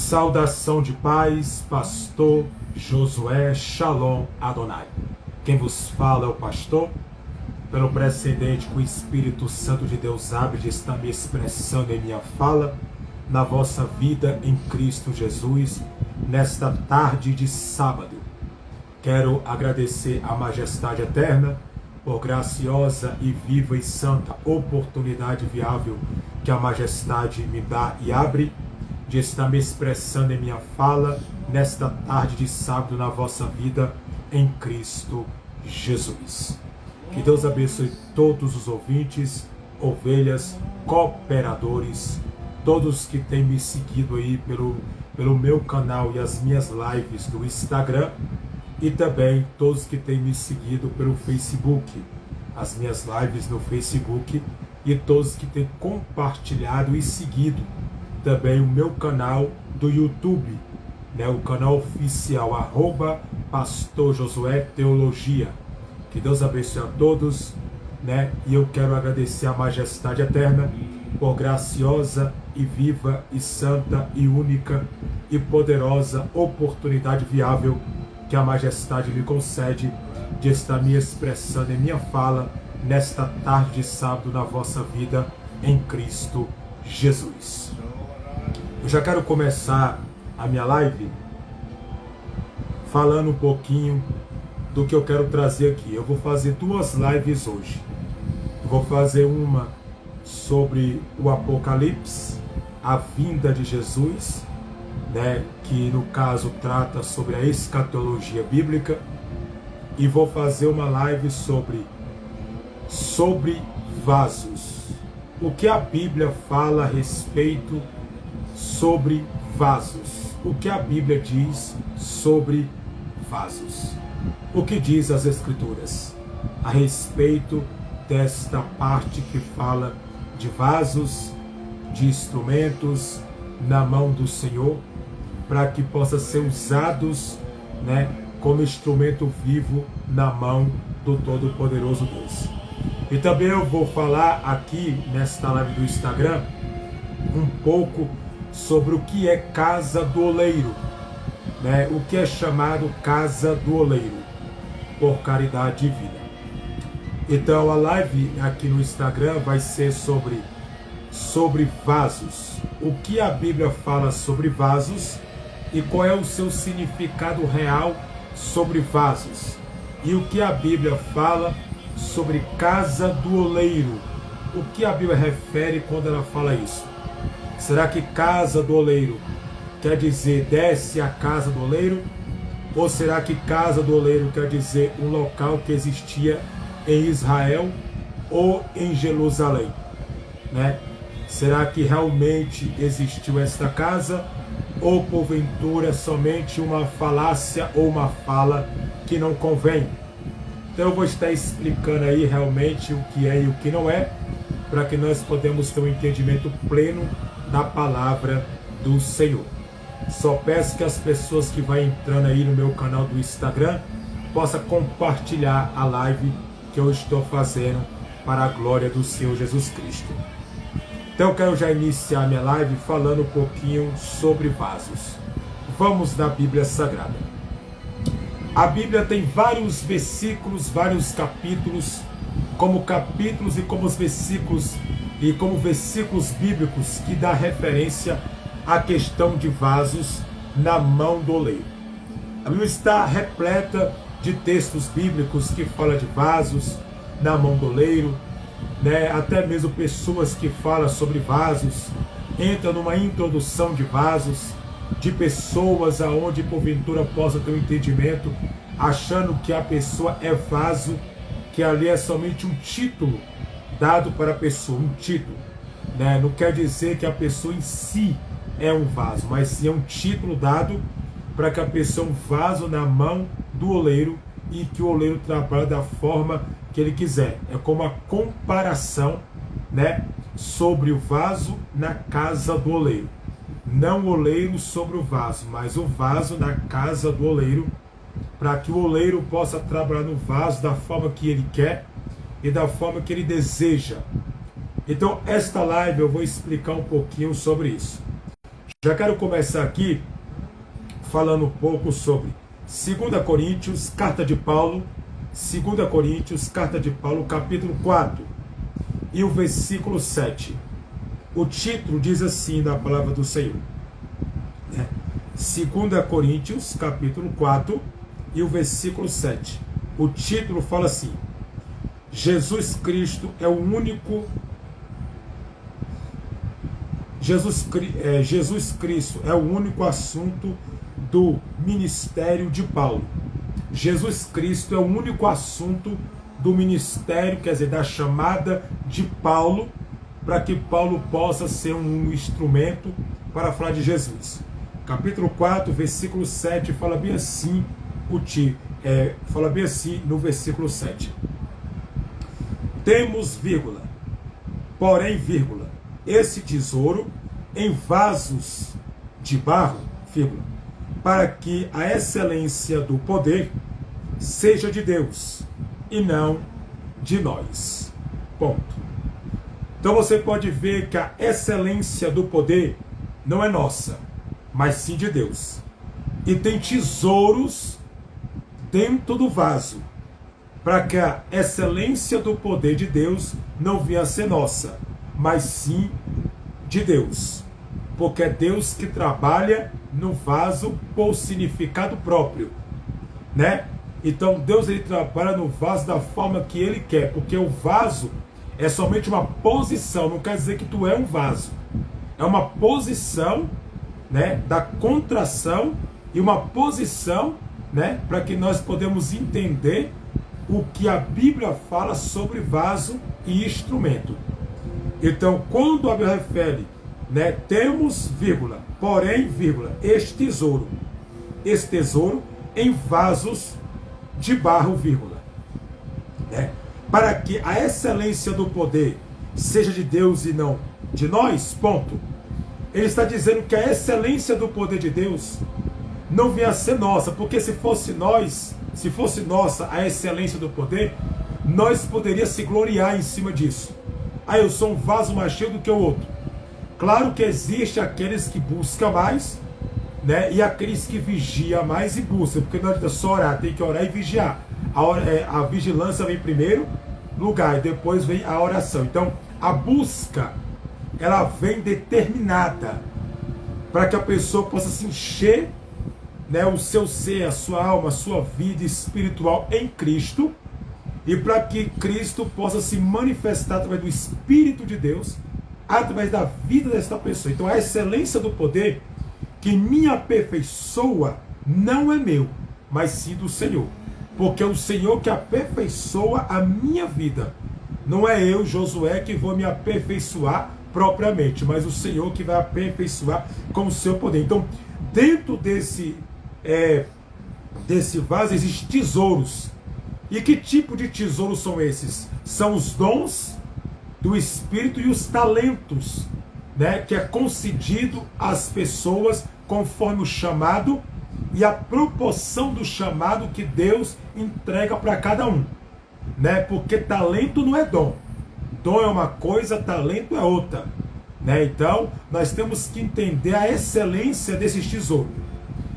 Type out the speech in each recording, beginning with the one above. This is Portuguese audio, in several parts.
Saudação de paz, pastor Josué Shalom Adonai. Quem vos fala é o pastor. Pelo precedente que o Espírito Santo de Deus abre de estar me expressando em minha fala, na vossa vida em Cristo Jesus, nesta tarde de sábado. Quero agradecer à Majestade Eterna por graciosa e viva e santa oportunidade viável que a Majestade me dá e abre de estar me expressando em minha fala nesta tarde de sábado na vossa vida em Cristo Jesus. Que Deus abençoe todos os ouvintes, ovelhas, cooperadores, todos que têm me seguido aí pelo meu canal e as minhas lives do Instagram, e também todos que têm me seguido pelo Facebook, as minhas lives no Facebook, e todos que têm compartilhado e seguido também o meu canal do YouTube, o canal oficial, Pastor Josué Teologia. Que Deus abençoe a todos, e eu quero agradecer a Majestade Eterna por graciosa e viva e santa e única e poderosa oportunidade viável que a Majestade me concede de estar me expressando em minha fala nesta tarde de sábado na vossa vida em Cristo Jesus. Eu já quero começar a minha live falando um pouquinho do que eu quero trazer aqui. Eu vou fazer duas lives hoje. Eu vou fazer uma sobre o Apocalipse, a vinda de Jesus, que no caso trata sobre a escatologia bíblica, e vou fazer uma live sobre vasos. O que a Bíblia fala a respeito sobre vasos? O que a Bíblia diz sobre vasos? O que diz as Escrituras a respeito desta parte que fala de vasos, de instrumentos na mão do Senhor, para que possa ser usados, como instrumento vivo na mão do Todo-Poderoso Deus. E também eu vou falar aqui nesta live do Instagram um pouco sobre o que é casa do oleiro, o que é chamado casa do oleiro, por caridade divina. Então a live aqui no Instagram vai ser sobre vasos, o que a Bíblia fala sobre vasos e qual é o seu significado real sobre vasos, e o que a Bíblia fala sobre casa do oleiro, o que a Bíblia refere quando ela fala isso. Será que casa do oleiro quer dizer desce a casa do oleiro? Ou será que casa do oleiro quer dizer um local que existia em Israel ou em Jerusalém? Será que realmente existiu esta casa? Ou porventura somente uma falácia ou uma fala que não convém? Então eu vou estar explicando aí realmente o que é e o que não é, para que nós podemos ter um entendimento pleno da palavra do Senhor. Só peço que as pessoas que vão entrando aí no meu canal do Instagram possam compartilhar a live que eu estou fazendo para a glória do Senhor Jesus Cristo. Então eu quero já iniciar minha live falando um pouquinho sobre vasos. Vamos na Bíblia Sagrada. A Bíblia tem vários versículos, vários capítulos, como capítulos e como versículos bíblicos que dá referência à questão de vasos na mão do oleiro. A Bíblia está repleta de textos bíblicos que falam de vasos na mão do oleiro, até mesmo pessoas que falam sobre vasos, entram numa introdução de vasos, de pessoas aonde porventura possa ter um entendimento, achando que a pessoa é vaso, que ali é somente um título dado para a pessoa, um título. Não quer dizer que a pessoa em si é um vaso, mas sim é um título dado para que a pessoa é um vaso na mão do oleiro e que o oleiro trabalha da forma que ele quiser. É como a comparação, sobre o vaso na casa do oleiro. Não o oleiro sobre o vaso, mas o vaso na casa do oleiro, para que o oleiro possa trabalhar no vaso da forma que ele quer e da forma que ele deseja. Então, esta live eu vou explicar um pouquinho sobre isso. Já quero começar aqui falando um pouco sobre 2 Coríntios, carta de Paulo, 2 Coríntios, carta de Paulo, capítulo 4 e o versículo 7. O título diz assim na palavra do Senhor. 2 Coríntios, capítulo 4 e o versículo 7. O título fala assim: Jesus Cristo é o único. Jesus Cristo é o único assunto do ministério de Paulo. Jesus Cristo é o único assunto do ministério, quer dizer, da chamada de Paulo, para que Paulo possa ser um instrumento para falar de Jesus. Capítulo 4, versículo 7, fala bem assim, fala bem assim no versículo 7. Temos, vírgula, porém, vírgula, esse tesouro em vasos de barro, vírgula, para que a excelência do poder seja de Deus e não de nós. Ponto. Então você pode ver que a excelência do poder não é nossa, mas sim de Deus. E tem tesouros dentro do vaso, para que a excelência do poder de Deus não venha a ser nossa, mas sim de Deus. Porque é Deus que trabalha no vaso por significado próprio, né? Então Deus, ele trabalha no vaso da forma que ele quer, porque o vaso é somente uma posição, não quer dizer que tu é um vaso. É uma posição, né, da contração e uma posição, né, para que nós podemos entender o que a Bíblia fala sobre vaso e instrumento. Então, quando a Bíblia refere, né, temos, vírgula, porém, vírgula, esse tesouro em vasos de barro, vírgula, né, para que a excelência do poder seja de Deus e não de nós, ponto. Ele está dizendo que a excelência do poder de Deus não vinha a ser nossa, porque se fosse nossa a excelência do poder, nós poderíamos se gloriar em cima disso. Ah, eu sou um vaso mais cheio do que o outro. Claro que existe aqueles que buscam mais, né, e aqueles que vigiam mais e buscam, porque não adianta só orar, tem que orar e vigiar. A vigilância vem em primeiro lugar e depois vem a oração. Então, a busca, ela vem determinada para que a pessoa possa se encher, né, o seu ser, a sua alma, a sua vida espiritual em Cristo, e para que Cristo possa se manifestar através do Espírito de Deus, através da vida desta pessoa. Então a excelência do poder que me aperfeiçoa não é meu, mas sim do Senhor. Porque é o Senhor que aperfeiçoa a minha vida. Não é eu, Josué, que vou me aperfeiçoar propriamente, mas o Senhor que vai aperfeiçoar com o seu poder. Então, dentro desse vaso existem tesouros. E que tipo de tesouros são esses? São os dons do Espírito e os talentos, né, que é concedido às pessoas conforme o chamado e a proporção do chamado que Deus entrega para cada um, né? Porque talento não é dom. Dom é uma coisa, talento é outra, né? Então, nós temos que entender a excelência desses tesouros,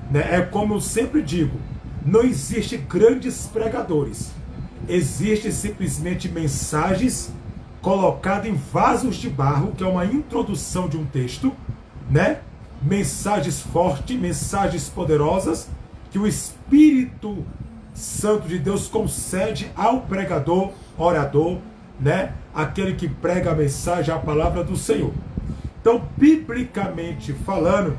né? É como eu sempre digo, não existe grandes pregadores. Existem simplesmente mensagens colocadas em vasos de barro, que é uma introdução de um texto, né? Mensagens fortes, mensagens poderosas, que o Espírito Santo de Deus concede ao pregador, orador, né? Aquele que prega a mensagem, a palavra do Senhor. Então, biblicamente falando,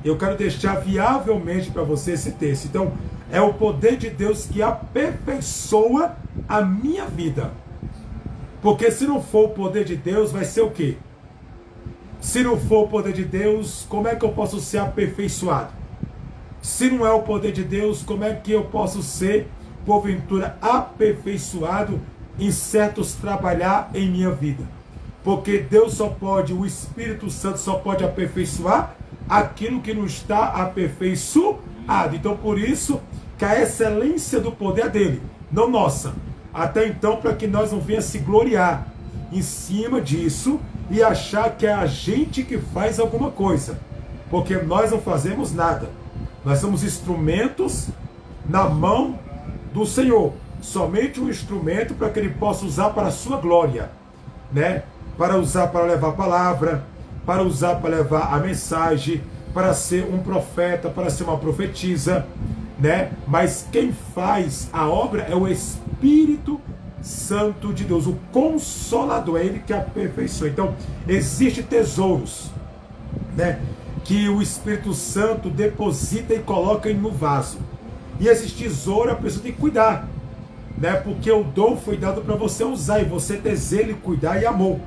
eu quero deixar viavelmente para você esse texto. Então, é o poder de Deus que aperfeiçoa a minha vida. Porque se não for o poder de Deus, vai ser o quê? Se não for o poder de Deus, como é que eu posso ser aperfeiçoado? Se não é o poder de Deus, como é que eu posso ser, porventura, aperfeiçoado em certos trabalhar em minha vida? Porque Deus só pode, o Espírito Santo só pode aperfeiçoar aquilo que não está aperfeiçoado. Então, por isso, que a excelência do poder é dele, não nossa. Até então, para que nós não venhamos se gloriar em cima disso e achar que é a gente que faz alguma coisa. porque nós não fazemos nada. Nós somos instrumentos na mão do Senhor, somente um instrumento para que Ele possa usar para a sua glória, né? Para usar para levar a palavra, para usar para levar a mensagem, para ser um profeta, para ser uma profetisa, né? Mas quem faz a obra é o Espírito Santo de Deus, o Consolador, é Ele que aperfeiçoa. Então, existem tesouros, né, que o Espírito Santo deposita e coloca no vaso. E esses tesouros a pessoa tem que cuidar, né? Porque o dom foi dado para você usar, e você ter zelo, cuidar e amor,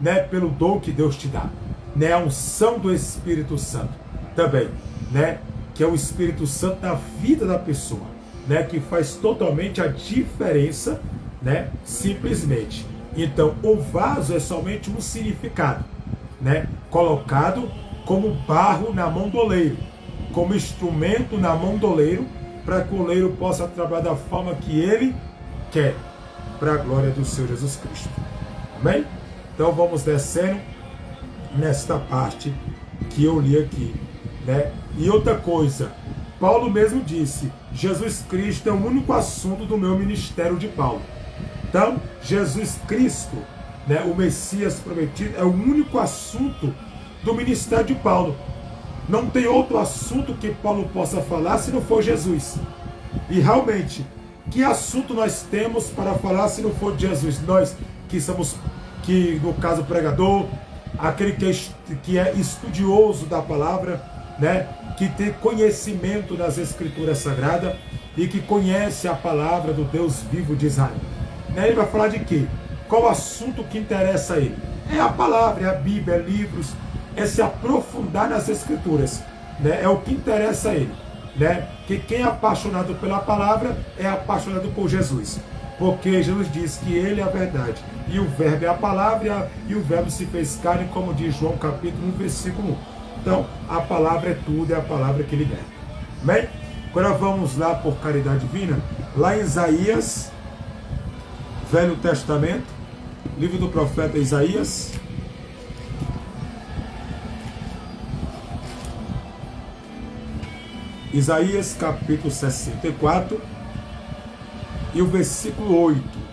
né? Pelo dom que Deus te dá, né? A unção do Espírito Santo também, né? Que é o Espírito Santo na vida da pessoa, né? Que faz totalmente a diferença, né? Simplesmente. Então, o vaso é somente um significado, né? Colocado como barro na mão do oleiro, como instrumento na mão do oleiro, para que o oleiro possa trabalhar da forma que ele quer, para a glória do Senhor Jesus Cristo. Amém? Então vamos descendo nesta parte que eu li aqui, né? E outra coisa, Paulo mesmo disse, Jesus Cristo é o único assunto do meu ministério de Paulo. Então, Jesus Cristo, né, o Messias prometido, é o único assunto do ministério de Paulo. Não tem outro assunto que Paulo possa falar se não for Jesus. E realmente, que assunto nós temos para falar se não for de Jesus? Nós que somos, que no caso pregador, aquele que é estudioso da palavra, né, que tem conhecimento das Escrituras Sagradas e que conhece a palavra do Deus vivo de Israel. Ele vai falar de quê? Qual assunto que interessa a ele? É a palavra, é a Bíblia, é livros, é se aprofundar nas Escrituras, né? É o que interessa a ele, né? Que quem é apaixonado pela palavra é apaixonado por Jesus, porque Jesus diz que Ele é a verdade, e o verbo é a palavra, e o verbo se fez carne, como diz João capítulo 1, versículo 1. Então, a palavra é tudo, é a palavra que liberta. Amém? Agora vamos lá, por caridade divina, lá em Isaías, Velho Testamento, livro do profeta Isaías, Isaías capítulo 64 e o versículo 8.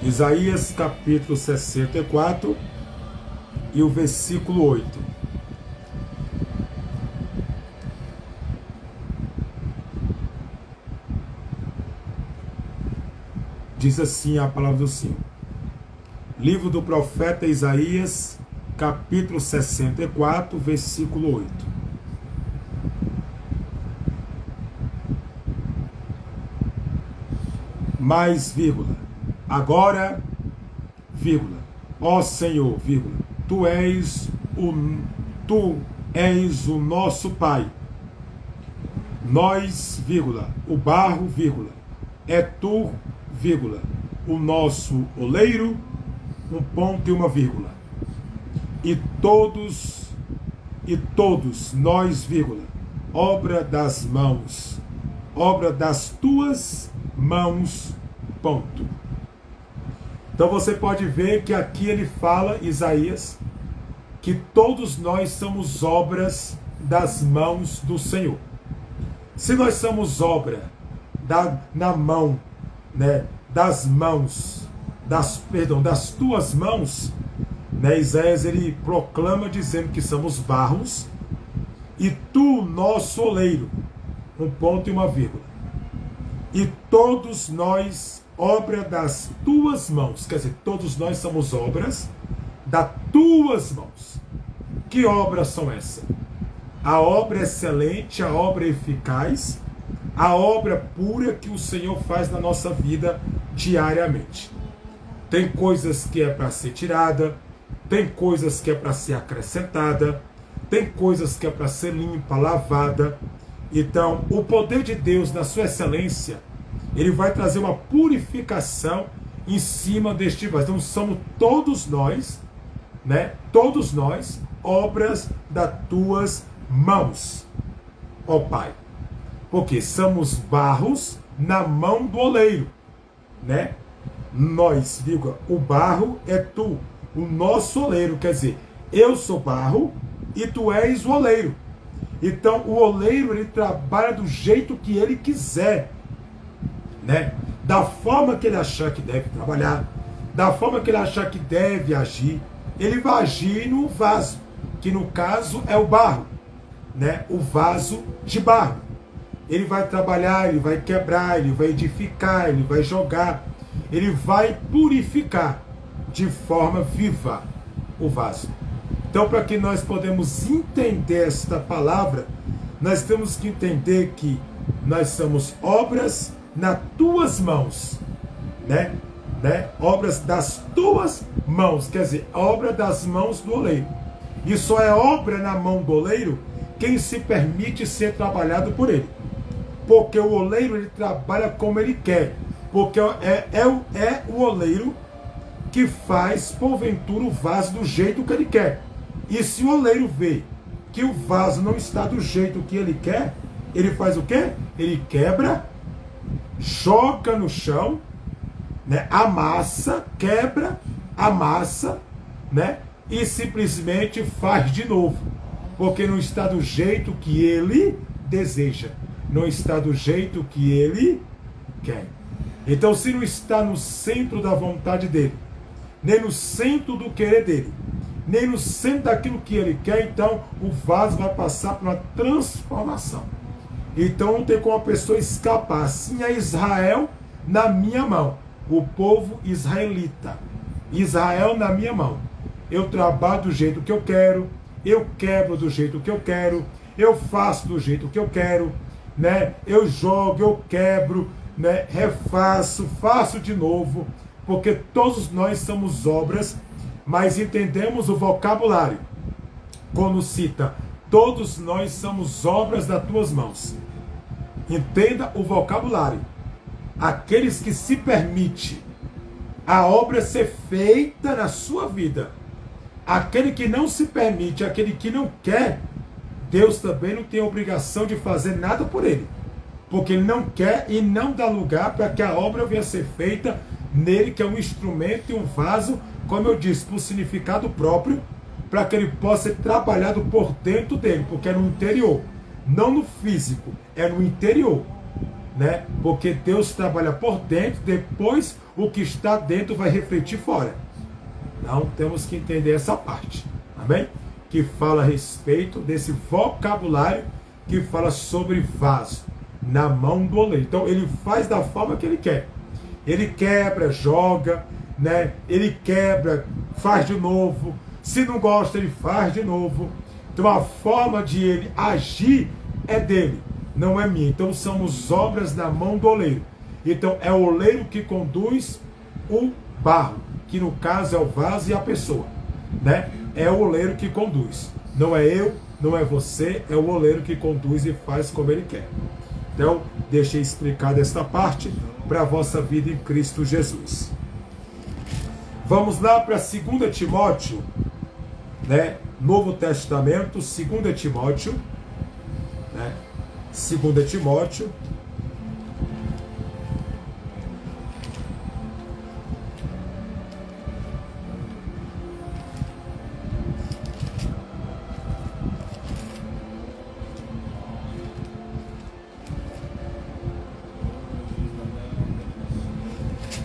Isaías capítulo 64 e o versículo 8. Diz assim a palavra do Senhor. Livro do profeta Isaías, capítulo 64, versículo 8. Mais, vírgula, agora, vírgula, ó Senhor, vírgula, Tu és o nosso Pai. Nós, vírgula, o barro, vírgula, é Tu, vírgula, o nosso oleiro, um ponto e uma vírgula. E todos nós, vírgula, obra das Tuas mãos, ponto. Então você pode ver que aqui ele fala, Isaías, que todos nós somos obras das mãos do Senhor. Se nós somos obra na mão, né, das Tuas mãos, né, Isaías ele proclama dizendo que somos barros e Tu, nosso oleiro, um ponto e uma vírgula. E todos nós, obra das Tuas mãos. Quer dizer, todos nós somos obras das Tuas mãos. Que obras são essas? A obra excelente, a obra eficaz, a obra pura que o Senhor faz na nossa vida diariamente. Tem coisas que é para ser tirada, tem coisas que é para ser acrescentada, tem coisas que é para ser limpa, lavada. Então, o poder de Deus, na sua excelência, Ele vai trazer uma purificação em cima deste vaso. Então somos todos nós, né? Todos nós, obras das tuas mãos, ó Pai. Porque somos barros na mão do oleiro, né? Nós, digo, o barro é tu, o nosso oleiro, quer dizer, eu sou barro e tu és o oleiro. Então o oleiro, ele trabalha do jeito que ele quiser, né? Da forma que ele achar que deve trabalhar, da forma que ele achar que deve agir, ele vai agir no vaso, que no caso é o barro, né? O vaso de barro. Ele vai trabalhar, ele vai quebrar, ele vai edificar, ele vai jogar, ele vai purificar de forma viva o vaso. Então, para que nós podemos entender esta palavra, nós temos que entender que nós somos obras nas tuas mãos, né? Obras das tuas mãos, quer dizer, obra das mãos do oleiro. E só é obra na mão do oleiro quem se permite ser trabalhado por ele. Porque o oleiro, ele trabalha como ele quer. Porque é o oleiro que faz, porventura, o vaso do jeito que ele quer. E se o oleiro vê que o vaso não está do jeito que ele quer, ele faz o quê? Ele quebra, joga no chão, né? Amassa, quebra, amassa, né? E simplesmente faz de novo. Porque não está do jeito que ele deseja. Não está do jeito que ele quer. Então, se não está no centro da vontade dele, nem no centro do querer dele, nem no centro daquilo que ele quer, então o vaso vai passar por uma transformação. Então não tem como a pessoa escapar. Assim é Israel na minha mão, o povo israelita. Israel na minha mão. Eu trabalho do jeito que eu quero, eu quebro do jeito que eu quero, eu faço do jeito que eu quero, né? Eu jogo, eu quebro, né? Refaço, faço de novo, porque todos nós somos obras, mas entendemos o vocabulário. Quando cita, todos nós somos obras das tuas mãos. Entenda o vocabulário. Aqueles que se permitem a obra ser feita na sua vida. Aquele que não se permite, aquele que não quer, Deus também não tem obrigação de fazer nada por ele. Porque ele não quer e não dá lugar para que a obra venha a ser feita nele, que é um instrumento e um vaso, como eu disse, por significado próprio, para que ele possa ser trabalhado por dentro dele, porque é no interior, não no físico, é no interior, né? Porque Deus trabalha por dentro, depois o que está dentro vai refletir fora. Então temos que entender essa parte, amém? Que fala a respeito desse vocabulário que fala sobre vaso na mão do oleiro. Então ele faz da forma que ele quer. Ele quebra, joga, né? Ele quebra, faz de novo. Se não gosta, ele faz de novo. Então a forma de ele agir é dele, não é minha. Então somos obras na mão do oleiro. Então é o oleiro que conduz o barro, que no caso é o vaso e a pessoa, né? É o oleiro que conduz. Não é eu, não é você, é o oleiro que conduz e faz como ele quer. Então, deixei explicado esta parte para a vossa vida em Cristo Jesus. Vamos lá para 2 Timóteo, né? Novo Testamento, 2 Timóteo, né? 2 Timóteo.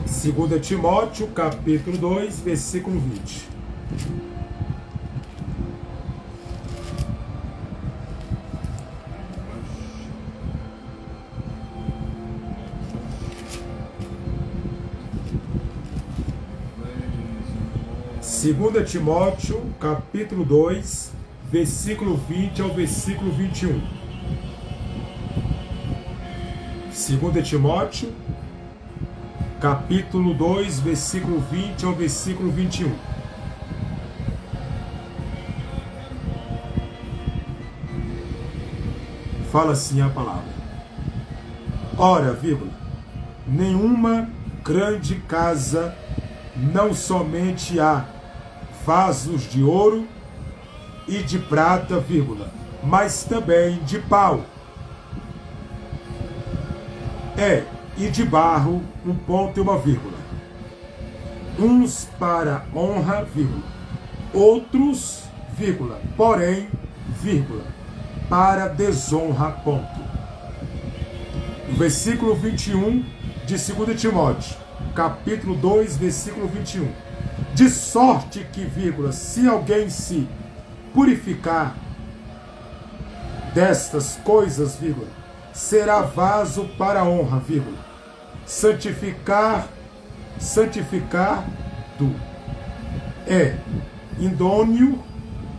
Segunda Timóteo, capítulo 2, versículo 20. Segunda Timóteo, capítulo 2, versículo 20 ao versículo 21. Segunda Timóteo, capítulo 2, versículo 20 ao versículo 21. Fala assim a palavra. Ora, vírgula, nenhuma grande casa não somente há vasos de ouro e de prata, vírgula, mas também de pau. E de barro, um ponto e uma vírgula. Uns para honra, vírgula, outros, vírgula, porém, vírgula, para desonra, ponto. No versículo 21 de 2 Timóteo, capítulo 2, versículo 21. De sorte que, vírgula, se alguém se purificar destas coisas, vírgula, será vaso para honra, vírgula, santificado idôneo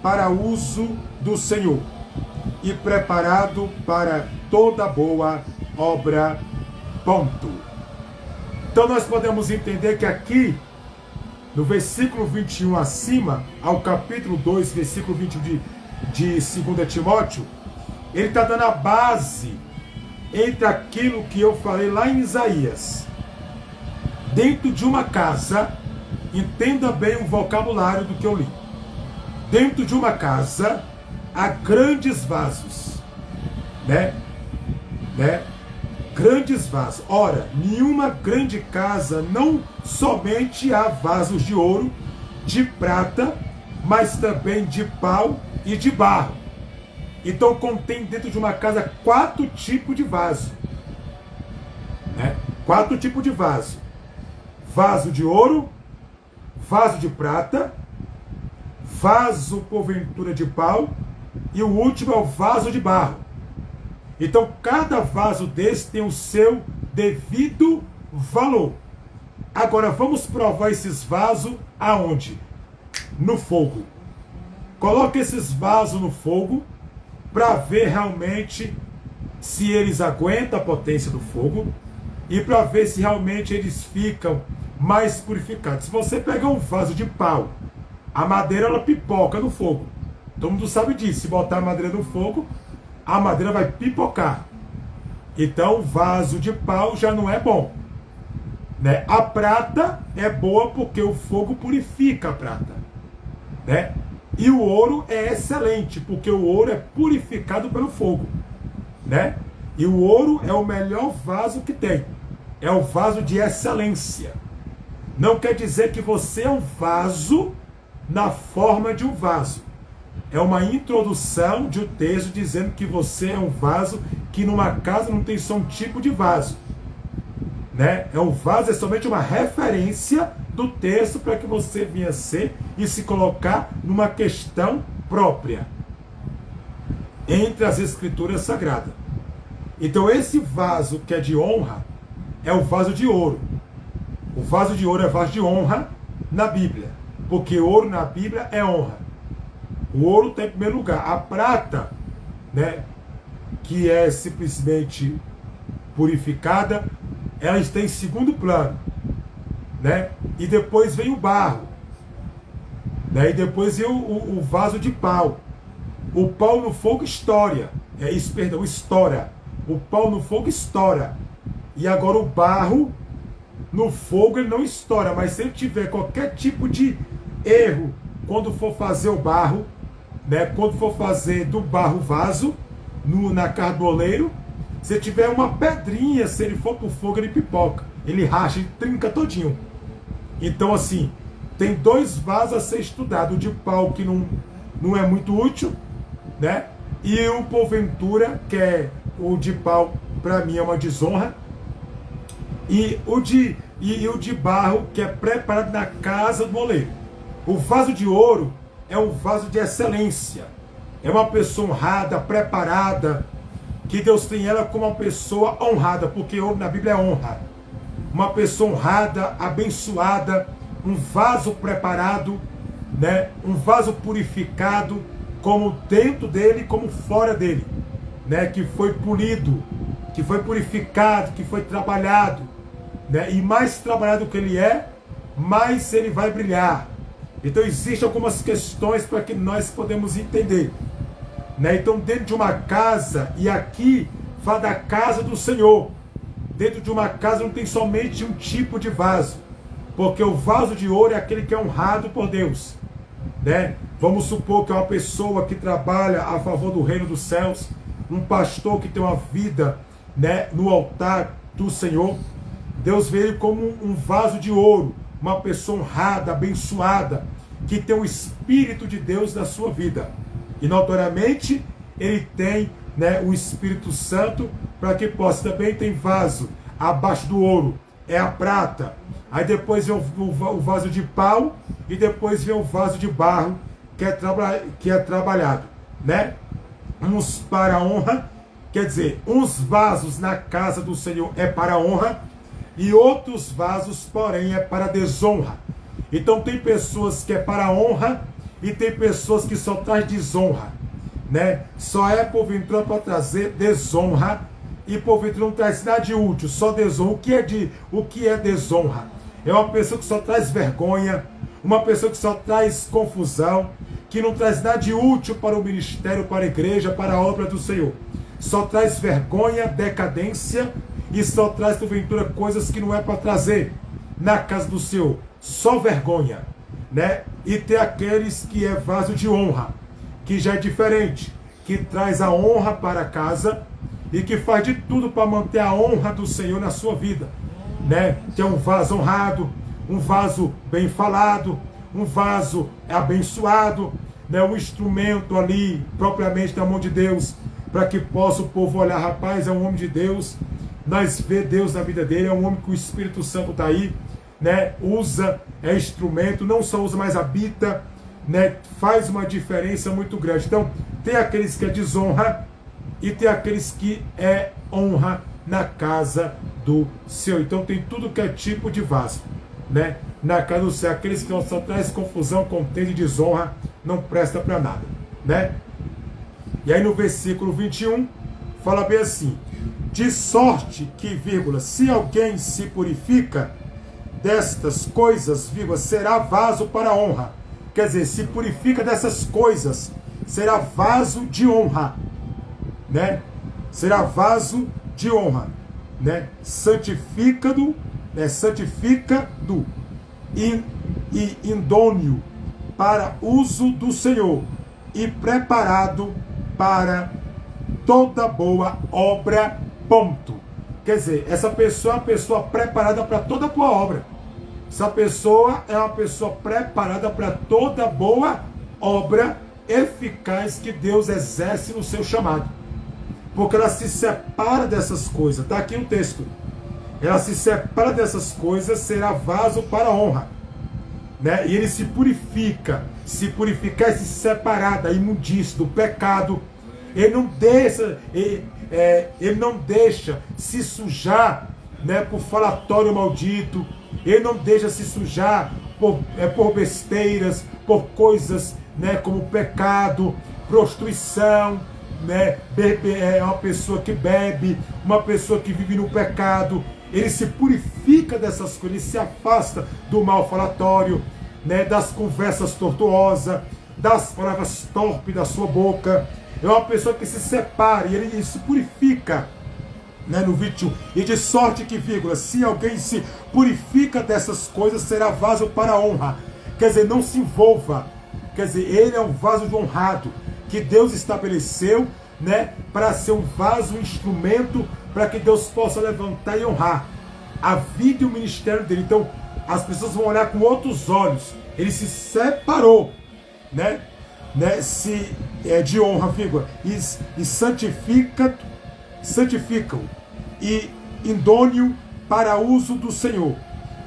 para uso do Senhor e preparado para toda boa obra, ponto. Então nós podemos entender que aqui, no versículo 21 acima, ao capítulo 2, versículo 21 de 2 Timóteo, ele está dando a base entre aquilo que eu falei lá em Isaías. Dentro de uma casa, entenda bem o vocabulário do que eu li. Dentro de uma casa, há grandes vasos, né? Grandes vasos. Ora, nenhuma grande casa não somente há vasos de ouro, de prata, mas também de pau e de barro. Então contém dentro de uma casa 4 tipos de vaso, né? 4 tipos de vaso. Vaso de ouro, vaso de prata, vaso porventura de pau e o último é o vaso de barro. Então cada vaso desse tem o seu devido valor. Agora vamos provar esses vasos aonde? No fogo. Coloque esses vasos no fogo para ver realmente se eles aguentam a potência do fogo e para ver se realmente eles ficam mais purificados. Se você pegar um vaso de pau, a madeira ela pipoca no fogo. Todo mundo sabe disso. Se botar a madeira no fogo, a madeira vai pipocar. Então, vaso de pau já não é bom, né? A prata é boa porque o fogo purifica a prata, né? E o ouro é excelente porque o ouro é purificado pelo fogo, né? E o ouro é o melhor vaso que tem. É o vaso de excelência. Não quer dizer que você é um vaso na forma de um vaso. É uma introdução de um texto dizendo que você é um vaso que numa casa não tem só um tipo de vaso, né? É um vaso, é somente uma referência do texto para que você venha ser e se colocar numa questão própria entre as escrituras sagradas. Então esse vaso que é de honra é o vaso de ouro. O vaso de ouro é vaso de honra na Bíblia, porque ouro na Bíblia é honra. O ouro está em primeiro lugar. A prata, né, que é simplesmente purificada, ela está em segundo plano, né? E depois vem o barro, né? E depois vem o vaso de pau. O pau no fogo estoura. Estoura. O pau no fogo estoura. E agora o barro no fogo ele não estoura, mas se ele tiver qualquer tipo de erro quando for fazer o barro, né, quando for fazer do barro vaso, na carboleiro, se tiver uma pedrinha, se ele for pro fogo, ele pipoca, ele racha, ele trinca todinho. Então assim, tem 2 vasos a ser estudado, o de pau que não é muito útil, né, e o porventura, que é o de pau, para mim é uma desonra, e o de barro, que é preparado na casa do oleiro. O vaso de ouro é um vaso de excelência. É uma pessoa honrada, preparada, que Deus tem ela como uma pessoa honrada, porque ouro na Bíblia é honra. Uma pessoa honrada, abençoada, um vaso preparado, né? Um vaso purificado, como dentro dele, como fora dele, né? Que foi polido, que foi purificado, que foi trabalhado, né? E mais trabalhado que ele é, mais ele vai brilhar. Então existem algumas questões para que nós podemos entender, né? Então dentro de uma casa, e aqui fala da casa do Senhor, dentro de uma casa não tem somente um tipo de vaso, porque o vaso de ouro é aquele que é honrado por Deus, né? Vamos supor que é uma pessoa que trabalha a favor do reino dos céus, um pastor que tem uma vida, né, no altar do Senhor. Deus vê ele como um vaso de ouro, uma pessoa honrada, abençoada, que tem o Espírito de Deus na sua vida. E notoriamente ele tem, né, o Espírito Santo, para que possa. Também tem vaso abaixo do ouro, é a prata. Aí depois vem o vaso de pau, e depois vem o vaso de barro, que é trabalhado, né? Uns para honra, quer dizer, uns vasos na casa do Senhor é para honra, e outros vasos, porém, é para desonra. Então tem pessoas que é para honra, e tem pessoas que só traz desonra, né? Só é porventura para trazer desonra, e porventura não traz nada de útil, só desonra. O que é desonra? É uma pessoa que só traz vergonha, uma pessoa que só traz confusão, que não traz nada de útil para o ministério, para a igreja, para a obra do Senhor. Só traz vergonha, decadência, e só traz, porventura, coisas que não é para trazer na casa do Senhor. Só vergonha, né? E tem aqueles que é vaso de honra, que já é diferente, que traz a honra para casa e que faz de tudo para manter a honra do Senhor na sua vida, né? Que é um vaso honrado, um vaso bem falado, um vaso abençoado, né? Um instrumento ali propriamente da mão de Deus, para que possa o povo olhar, rapaz, é um homem de Deus, nós vê Deus na vida dele, é um homem que o Espírito Santo está aí, né? Usa, é instrumento, não só usa, mas habita, né? Faz uma diferença muito grande. Então, tem aqueles que é desonra e tem aqueles que é honra na casa do Senhor. Então, tem tudo que é tipo de vaso, né? Na casa do Senhor, aqueles que só traz confusão, contenda e desonra, não presta para nada, né? E aí no versículo 21, fala bem assim: de sorte que, vírgula, se alguém se purifica destas coisas, vírgula, será vaso para honra. Quer dizer, se purifica dessas coisas, será vaso de honra, né? Será vaso de honra, né? Santifica-do, né? Santifica-do e idôneo para uso do Senhor e preparado para toda boa obra, ponto. Quer dizer, essa pessoa é uma pessoa preparada para toda boa obra. Essa pessoa é uma pessoa preparada para toda boa obra eficaz que Deus exerce no seu chamado. Porque ela se separa dessas coisas. Está aqui no texto. Ela se separa dessas coisas, será vaso para honra, né? E ele se purifica. Se purificar é se separar da imundície, do pecado. Ele não deixa se sujar, né, por falatório maldito. Ele não deixa se sujar por besteiras, por coisas, né, como pecado, prostituição, né, é uma pessoa que bebe, uma pessoa que vive no pecado. Ele se purifica dessas coisas, ele se afasta do mal falatório, né, das conversas tortuosas, das palavras torpes da sua boca. É uma pessoa que se separa e ele se purifica, né, no 21. E de sorte que, vírgula, se alguém se purifica dessas coisas, será vaso para honra. Quer dizer, não se envolva. Quer dizer, ele é um vaso de honrado que Deus estabeleceu, né, para ser um vaso, um instrumento, para que Deus possa levantar e honrar a vida e o ministério dele. Então, as pessoas vão olhar com outros olhos. Ele se separou, né, se de honra, vírgula, e santificam e idôneo para uso do Senhor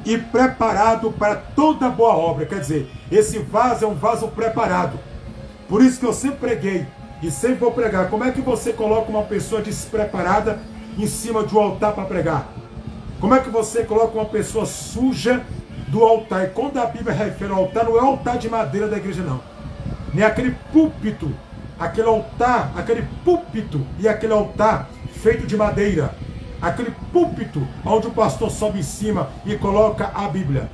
e preparado para toda boa obra. Quer dizer, esse vaso é um vaso preparado. Por isso que eu sempre preguei e sempre vou pregar. Como é que você coloca uma pessoa despreparada em cima de um altar para pregar? Como é que você coloca uma pessoa suja do altar? E quando a Bíblia refere ao altar, não é o altar de madeira da igreja, não. Nem aquele púlpito, aquele altar, aquele púlpito e aquele altar feito de madeira. Aquele púlpito onde o pastor sobe em cima e coloca a Bíblia.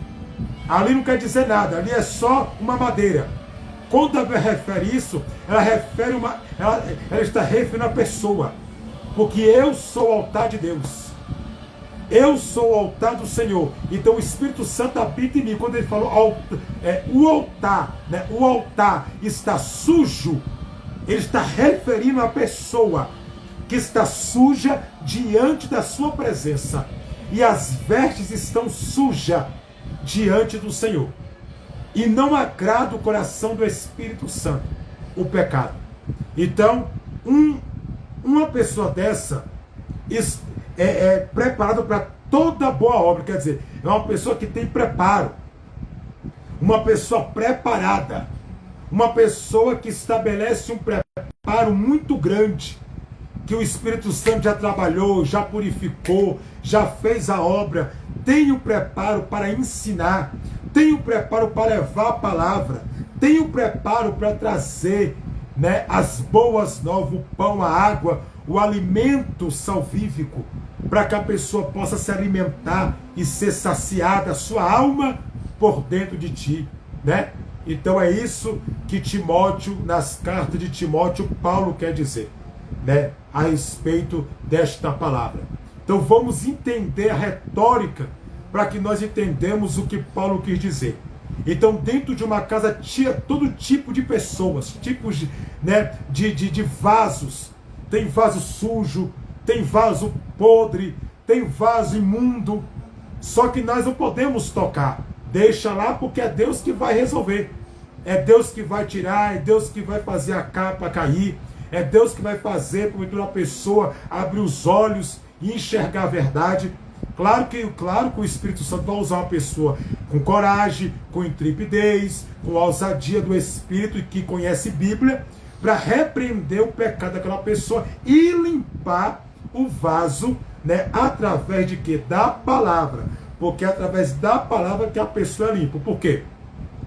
Ali não quer dizer nada, ali é só uma madeira. Quando a Bíblia refere isso, ela está referindo a pessoa. Porque eu sou o altar de Deus. Eu sou o altar do Senhor. Então o Espírito Santo habita em mim. Quando ele falou o altar, né? O altar está sujo, ele está referindo a pessoa que está suja diante da sua presença. E as vestes estão sujas diante do Senhor. E não agrada o coração do Espírito Santo o pecado. Então, uma pessoa dessa é preparada para toda boa obra. Quer dizer, é uma pessoa que tem preparo. Uma pessoa preparada. Uma pessoa que estabelece um preparo muito grande. Que o Espírito Santo já trabalhou, já purificou, já fez a obra. Tem o preparo para ensinar. Tem o preparo para levar a palavra. Tem o preparo para trazer, né, as boas novas, o pão, a água, o alimento salvífico, para que a pessoa possa se alimentar e ser saciada, a sua alma por dentro de ti, né? Então é isso que Timóteo, nas cartas de Timóteo, Paulo quer dizer, né, a respeito desta palavra. Então vamos entender a retórica para que nós entendamos o que Paulo quis dizer. Então dentro de uma casa tinha todo tipo de pessoas, tipos de vasos. Tem vaso sujo, tem vaso podre, tem vaso imundo. Só que nós não podemos tocar. Deixa lá porque é Deus que vai resolver. É Deus que vai tirar, é Deus que vai fazer a capa cair. É Deus que vai fazer com que uma pessoa abrir os olhos e enxergar a verdade. Claro que o Espírito Santo vai usar uma pessoa com coragem, com intrepidez, com a ousadia do Espírito e que conhece Bíblia, para repreender o pecado daquela pessoa e limpar o vaso, né, através de quê? Da palavra. Porque é através da palavra que a pessoa é limpa. Por quê?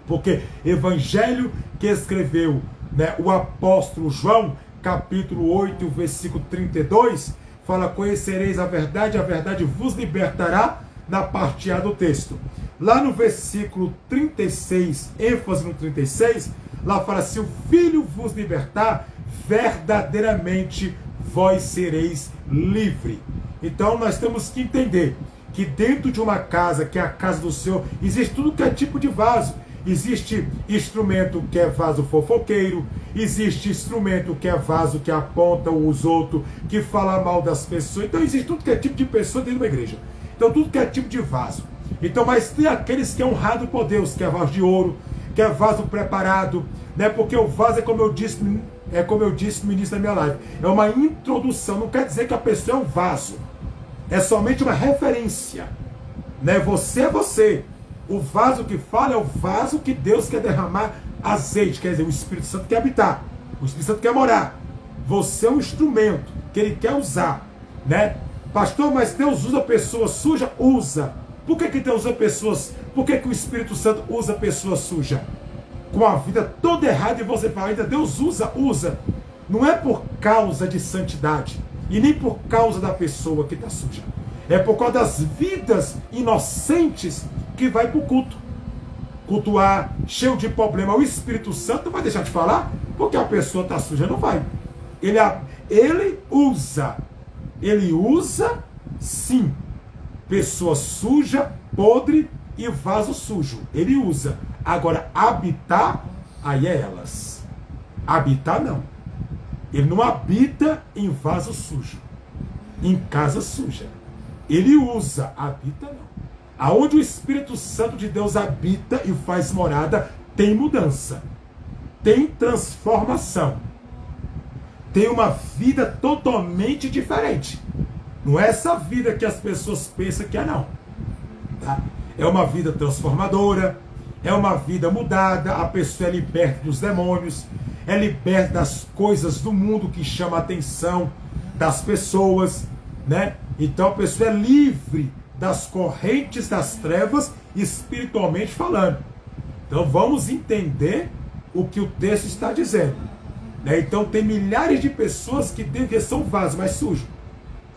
Porque evangelho que escreveu, né, o apóstolo João, capítulo 8, versículo 32, fala: conhecereis a verdade vos libertará, na parte A do texto. Lá no versículo 36, ênfase no 36, lá fala: se o Filho vos libertar, verdadeiramente vós sereis livre. Então nós temos que entender que dentro de uma casa, que é a casa do Senhor, existe tudo que é tipo de vaso. Existe instrumento que é vaso fofoqueiro, existe instrumento que é vaso que aponta os outros, que fala mal das pessoas. Então existe tudo que é tipo de pessoa dentro da igreja. Então tudo que é tipo de vaso. Então, mas tem aqueles que é honrado por Deus, que é vaso de ouro, que é vaso preparado, né? Porque o vaso como eu disse no início da minha live, é uma introdução, não quer dizer que a pessoa é um vaso. É somente uma referência, né? Você é você. O vaso que fala é o vaso que Deus quer derramar azeite, quer dizer, o Espírito Santo quer habitar, o Espírito Santo quer morar. Você é um instrumento que ele quer usar, né? Pastor, mas Deus usa pessoas sujas? Usa. Por que Deus usa pessoas? Por que o Espírito Santo usa pessoas sujas? Com a vida toda errada e você fala ainda, Deus usa. Não é por causa de santidade e nem por causa da pessoa que está suja. É por causa das vidas inocentes que vai para o culto. Cultuar, cheio de problema. O Espírito Santo não vai deixar de falar, porque a pessoa está suja, não vai. Ele usa sim, pessoa suja, podre e vaso sujo. Ele usa. Agora, habitar, aí é elas. Habitar não. Ele não habita em vaso sujo, em casa suja. Ele usa, habita não. Aonde o Espírito Santo de Deus habita e faz morada, tem mudança, tem transformação, tem uma vida totalmente diferente. Não é essa vida que as pessoas pensam que é, não. Tá? É uma vida transformadora, é uma vida mudada, a pessoa é liberta dos demônios, é liberta das coisas do mundo que chama a atenção das pessoas, né? Então a pessoa é livre das correntes das trevas, espiritualmente falando. Então vamos entender o que o texto está dizendo, né? Então tem milhares de pessoas que são vasos mais sujos,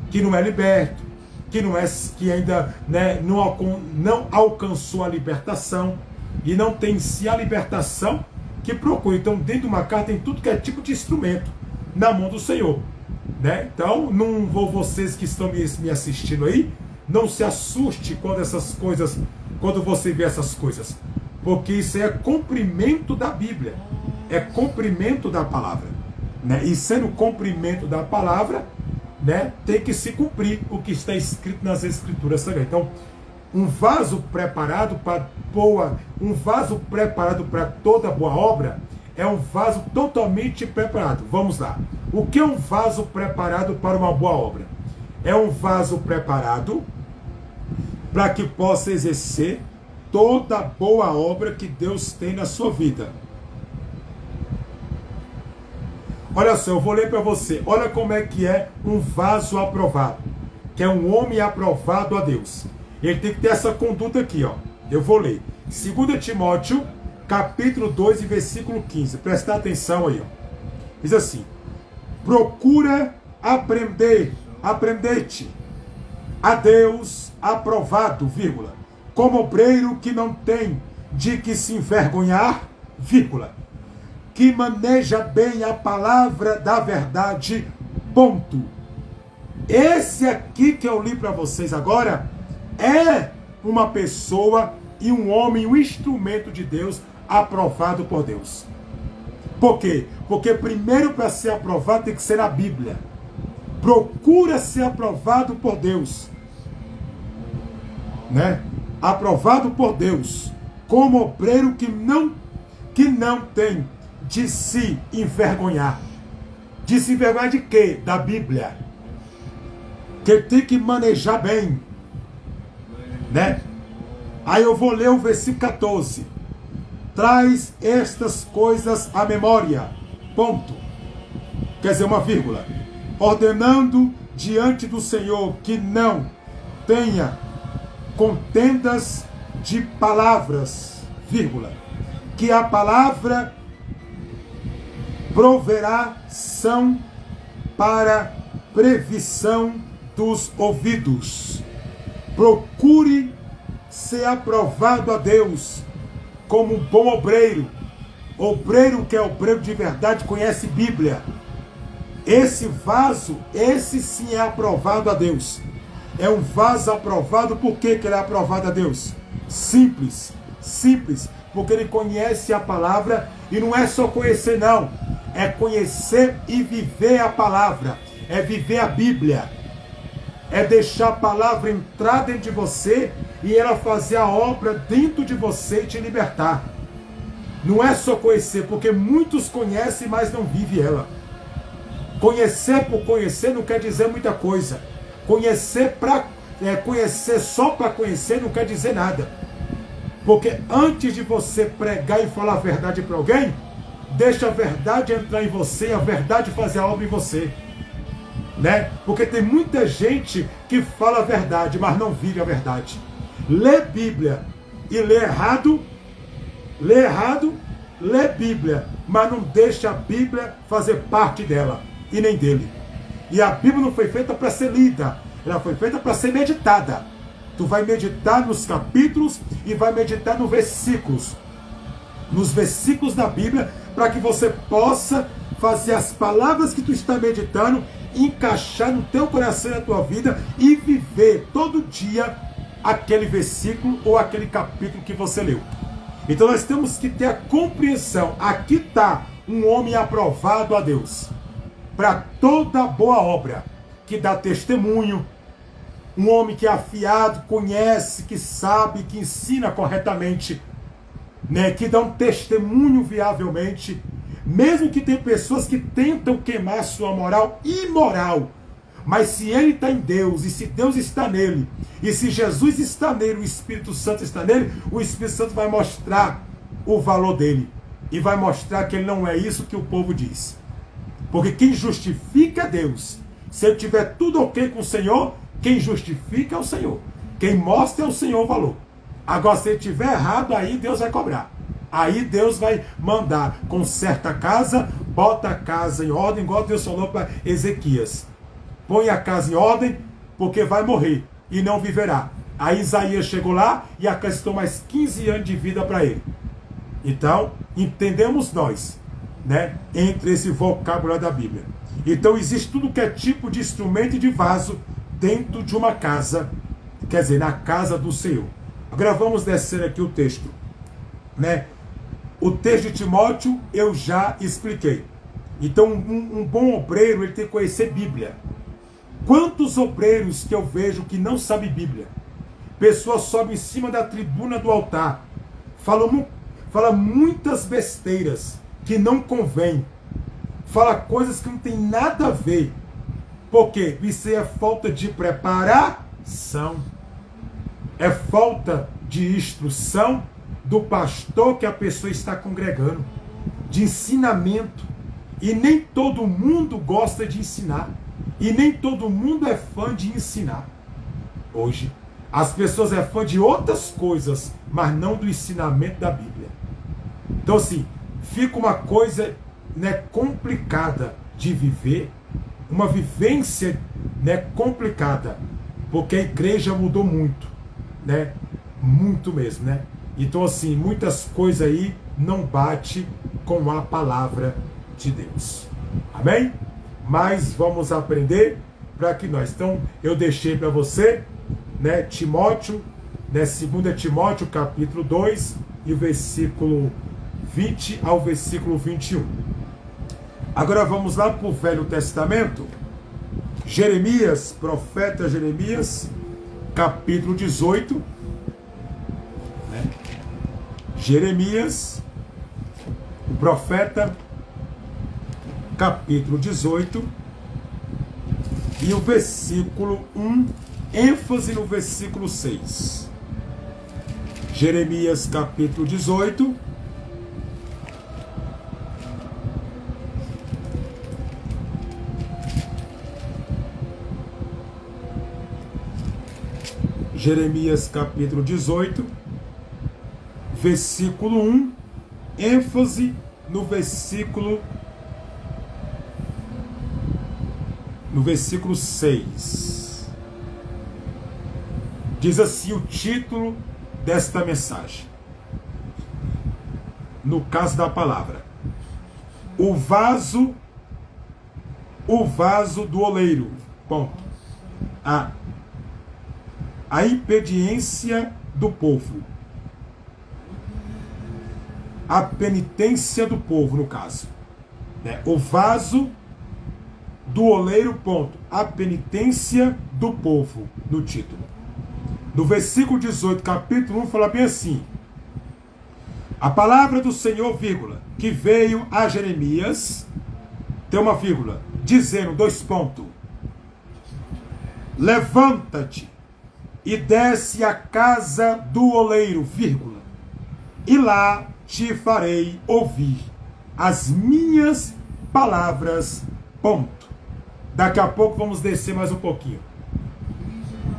que não é liberto, que ainda, né, não alcançou a libertação e não tem em si a libertação que procura. Então dentro de uma casa tem tudo que é tipo de instrumento na mão do Senhor, né? Então não vou, vocês que estão me assistindo aí, Não se assuste quando você vê essas coisas, porque isso é cumprimento da Bíblia, é cumprimento da palavra, né? E sendo cumprimento da palavra, né, tem que se cumprir o que está escrito nas Escrituras também. Então, um vaso preparado para toda boa obra é um vaso totalmente preparado. Vamos lá. O que é um vaso preparado para uma boa obra? É um vaso preparado para que possa exercer toda a boa obra que Deus tem na sua vida. Olha só, eu vou ler para você. Olha como é que é um vaso aprovado, que é um homem aprovado a Deus. Ele tem que ter essa conduta aqui, ó. Eu vou ler. 2 Timóteo, capítulo 2, versículo 15. Presta atenção aí, ó. Diz assim: procura aprender-te a Deus aprovado, vírgula, como obreiro que não tem de que se envergonhar, vírgula, que maneja bem a palavra da verdade, ponto. Esse aqui que eu li para vocês agora é uma pessoa e um homem, um instrumento de Deus, aprovado por Deus. Por quê? Porque primeiro, para ser aprovado, tem que ser na Bíblia. Procura ser aprovado por Deus, né? Aprovado por Deus, como obreiro que não tem de se envergonhar. De se envergonhar de quê? Da Bíblia. Que tem que manejar bem, né? Aí eu vou ler o versículo 14. Traz estas coisas à memória, ponto. Quer dizer, uma vírgula. Ordenando diante do Senhor que não tenha contendas de palavras, vírgula, que a palavra proverá são para previsão dos ouvidos. Procure ser aprovado a Deus como um bom obreiro. Obreiro que é obreiro de verdade, conhece Bíblia. Esse vaso, esse sim é aprovado a Deus. É um vaso aprovado. Por que ele é aprovado a Deus? Simples, porque ele conhece a palavra, e não é só conhecer não, é conhecer e viver a palavra, é viver a Bíblia, é deixar a palavra entrar dentro de você e ela fazer a obra dentro de você e te libertar. Não é só conhecer, porque muitos conhecem, mas não vivem ela. Conhecer por conhecer não quer dizer muita coisa. Conhecer só para conhecer não quer dizer nada. Porque antes de você pregar e falar a verdade para alguém, deixa a verdade entrar em você, a verdade fazer a obra em você, né? Porque tem muita gente que fala a verdade, mas não vive a verdade. Lê Bíblia e lê errado, lê Bíblia, mas não deixa a Bíblia fazer parte dela e nem dele. E a Bíblia não foi feita para ser lida, ela foi feita para ser meditada. Tu vai meditar nos capítulos e vai meditar nos versículos da Bíblia, para que você possa fazer as palavras que tu está meditando encaixar no teu coração e na tua vida e viver todo dia aquele versículo ou aquele capítulo que você leu. Então nós temos que ter a compreensão. Aqui está um homem aprovado a Deus para toda boa obra, que dá testemunho, um homem que é afiado, conhece, que sabe, que ensina corretamente, né, que dá um testemunho viavelmente, mesmo que tem pessoas que tentam queimar sua moral imoral, mas se ele está em Deus, e se Deus está nele, e se Jesus está nele, o Espírito Santo está nele, o Espírito Santo vai mostrar o valor dele, e vai mostrar que ele não é isso que o povo diz. Porque quem justifica é Deus. Se ele tiver tudo ok com o Senhor, quem justifica é o Senhor. Quem mostra é o Senhor o valor. Agora, se ele tiver errado, aí Deus vai cobrar. Aí Deus vai mandar, conserta a casa, bota a casa em ordem, igual Deus falou para Ezequias. Põe a casa em ordem, porque vai morrer e não viverá. Aí Isaías chegou lá e acrescentou mais 15 anos de vida para ele. Então, entendemos nós, né, entre esse vocabulário da Bíblia. Então existe tudo que é tipo de instrumento e de vaso dentro de uma casa quer dizer, na casa do Senhor. Agora vamos descer aqui o texto, né? O texto de Timóteo eu já expliquei. Então um bom obreiro, ele tem que conhecer Bíblia. Quantos obreiros que eu vejo que não sabem Bíblia? Pessoas sobem em cima da tribuna do altar, fala muitas besteiras que não convém, fala coisas que não tem nada a ver. Por quê? Isso é falta de preparação, é falta de instrução do pastor que a pessoa está congregando, de ensinamento. E nem todo mundo gosta de ensinar, e nem todo mundo é fã de ensinar. Hoje as pessoas é fã de outras coisas, mas não do ensinamento da Bíblia. Então assim, fica uma coisa, né, complicada de viver, uma vivência, né, complicada, porque a igreja mudou muito, né, muito mesmo, né. Então assim, muitas coisas aí não bate com a palavra de Deus. Amém? Mas vamos aprender para que nós. Então eu deixei para você, né, Timóteo, né, 2 Timóteo capítulo 2 e versículo 20 ao versículo 21. Agora vamos lá para o Velho Testamento. Jeremias, profeta Jeremias, capítulo 18. Né? Jeremias, o profeta, capítulo 18, e o versículo 1, ênfase no versículo 6. Jeremias, capítulo 18, Jeremias, capítulo 18, versículo 1, ênfase no versículo 6. Diz assim o título desta mensagem. No caso da palavra: o vaso do oleiro. Ponto. A impediência do povo. A penitência do povo, no caso. O vaso do oleiro, ponto. A penitência do povo, no título. No versículo 18, capítulo 1, fala bem assim: a palavra do Senhor, vírgula, que veio a Jeremias, tem uma vírgula, dizendo, dois pontos: levanta-te e desce à casa do oleiro, vírgula, e lá te farei ouvir as minhas palavras, ponto. Daqui a pouco vamos descer mais um pouquinho.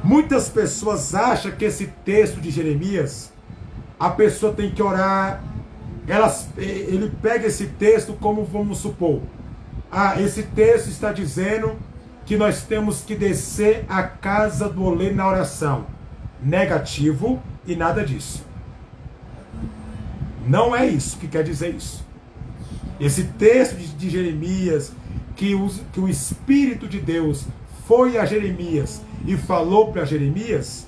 Muitas pessoas acham que esse texto de Jeremias, a pessoa tem que orar, ele pega esse texto como, vamos supor, esse texto está dizendo que nós temos que descer à casa do oleiro na oração. Negativo e nada disso. Não é isso que quer dizer isso. Esse texto de Jeremias, que o Espírito de Deus foi a Jeremias e falou para Jeremias,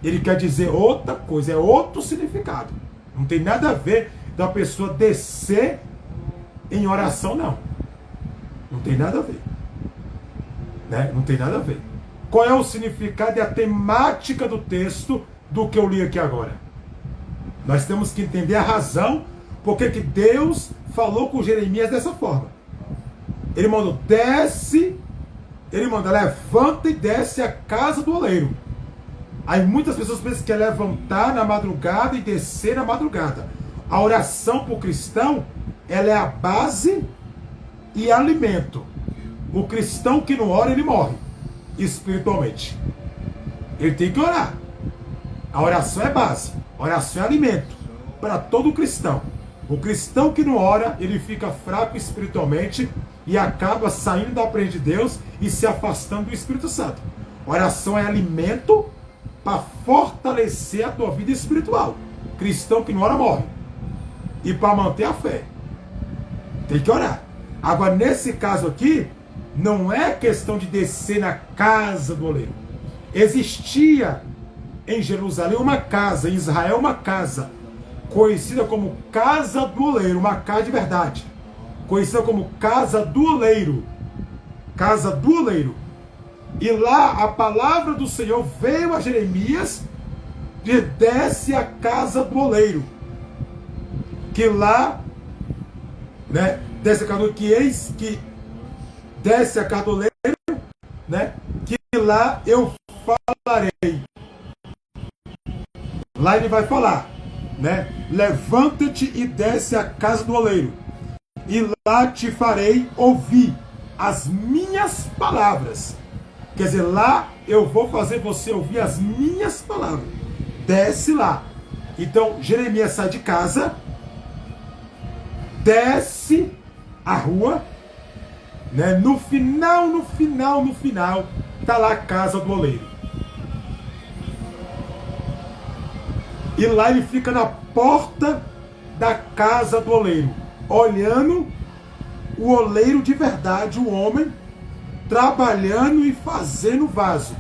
ele quer dizer outra coisa, é outro significado. Não tem nada a ver da pessoa descer em oração, não. Não tem nada a ver. Né? Não tem nada a ver. Qual é o significado e a temática do texto do que eu li aqui agora? Nós temos que entender a razão porque que Deus falou com Jeremias dessa forma. Ele mandou, levanta e desce a casa do oleiro. Aí muitas pessoas pensam que é levantar na madrugada e descer na madrugada. A oração para o cristão, ela é a base e alimento. O cristão que não ora, ele morre espiritualmente. Ele tem que orar. A oração é base, a oração é alimento para todo cristão. O cristão que não ora, ele fica fraco espiritualmente e acaba saindo da presença de Deus e se afastando do Espírito Santo. A oração é alimento para fortalecer a tua vida espiritual. Cristão que não ora morre. E para manter a fé, tem que orar. Agora, nesse caso aqui, não é questão de descer na casa do oleiro. Existia em Jerusalém uma casa, em Israel uma casa, conhecida como Casa do Oleiro, uma casa de verdade, conhecida como Casa do Oleiro. Casa do Oleiro. E lá a palavra do Senhor veio a Jeremias de desce a casa do oleiro. Que lá, né, desce a casa do que eis que desce a casa do oleiro, né, que lá eu falarei. Lá ele vai falar, né, levanta-te e desce a casa do oleiro, e lá te farei ouvir as minhas palavras. Quer dizer, lá eu vou fazer você ouvir as minhas palavras. Desce lá. Então, Jeremias sai de casa, desce a rua, né? No final, tá lá a casa do oleiro. E lá ele fica na porta da casa do oleiro, olhando o oleiro de verdade, o homem, trabalhando e fazendo vaso,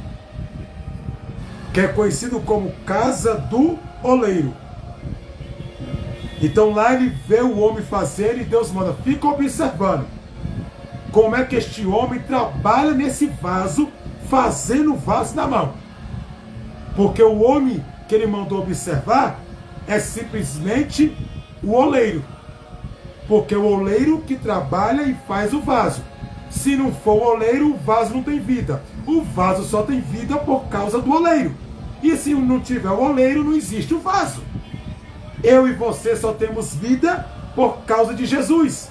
que é conhecido como Casa do Oleiro. Então lá ele vê o homem fazer e Deus manda, fica observando como é que este homem trabalha nesse vaso, fazendo vaso na mão. Porque o homem que ele mandou observar é simplesmente o oleiro. Porque o oleiro que trabalha e faz o vaso. Se não for o oleiro, o vaso não tem vida. O vaso só tem vida por causa do oleiro. E se não tiver o oleiro, não existe o vaso. Eu e você só temos vida por causa de Jesus.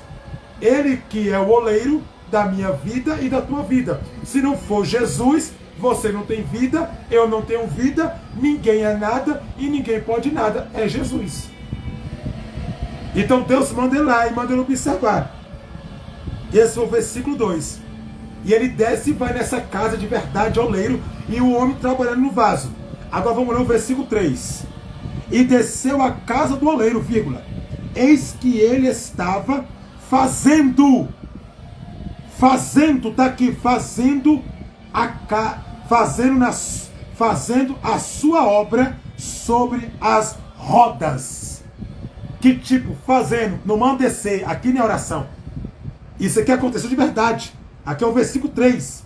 Ele que é o oleiro da minha vida e da tua vida. Se não for Jesus, você não tem vida, eu não tenho vida, ninguém é nada e ninguém pode nada. É Jesus. Então Deus manda ele lá e manda ele observar. Esse é o versículo 2. E ele desce e vai nessa casa de verdade, oleiro, e o homem trabalhando no vaso. Agora vamos ler o versículo 3. E desceu a casa do oleiro, vírgula. Eis que ele estava fazendo, tá aqui, fazendo a sua obra sobre as rodas. Que tipo? Fazendo, não manda descer, aqui na oração. Isso aqui aconteceu de verdade. Aqui é o versículo 3.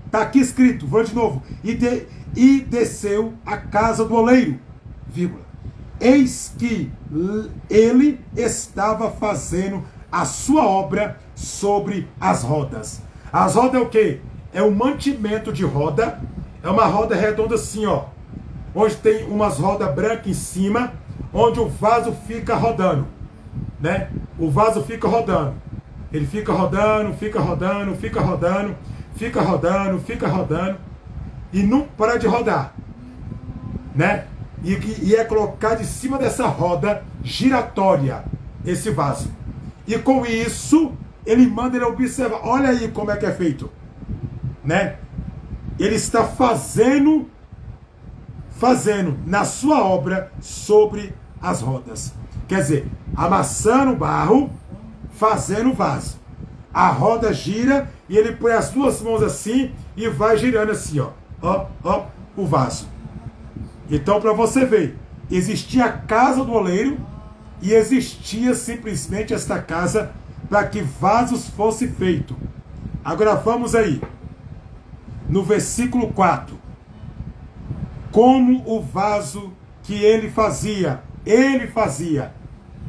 Está aqui escrito, vou de novo. E desceu a casa do oleiro, vírgula. Eis que ele estava fazendo a sua obra sobre as rodas. As rodas é o quê? É o mantimento de roda. É uma roda redonda assim, ó. Onde tem umas rodas brancas em cima, onde o vaso fica rodando, né? O vaso fica rodando. Ele fica rodando, fica rodando, fica rodando, fica rodando, fica rodando, e não para de rodar, né? E é colocado em cima dessa roda giratória esse vaso. E com isso, ele manda ele observar. Olha aí como é que é feito, né? Ele está fazendo na sua obra sobre as rodas. Quer dizer, amassando o barro, fazendo o vaso. A roda gira e ele põe as duas mãos assim e vai girando assim, ó. Ó, o vaso. Então, para você ver, existia a casa do oleiro e existia simplesmente esta casa para que vasos fossem feitos. Agora vamos aí, no versículo 4. Como o vaso que ele fazia.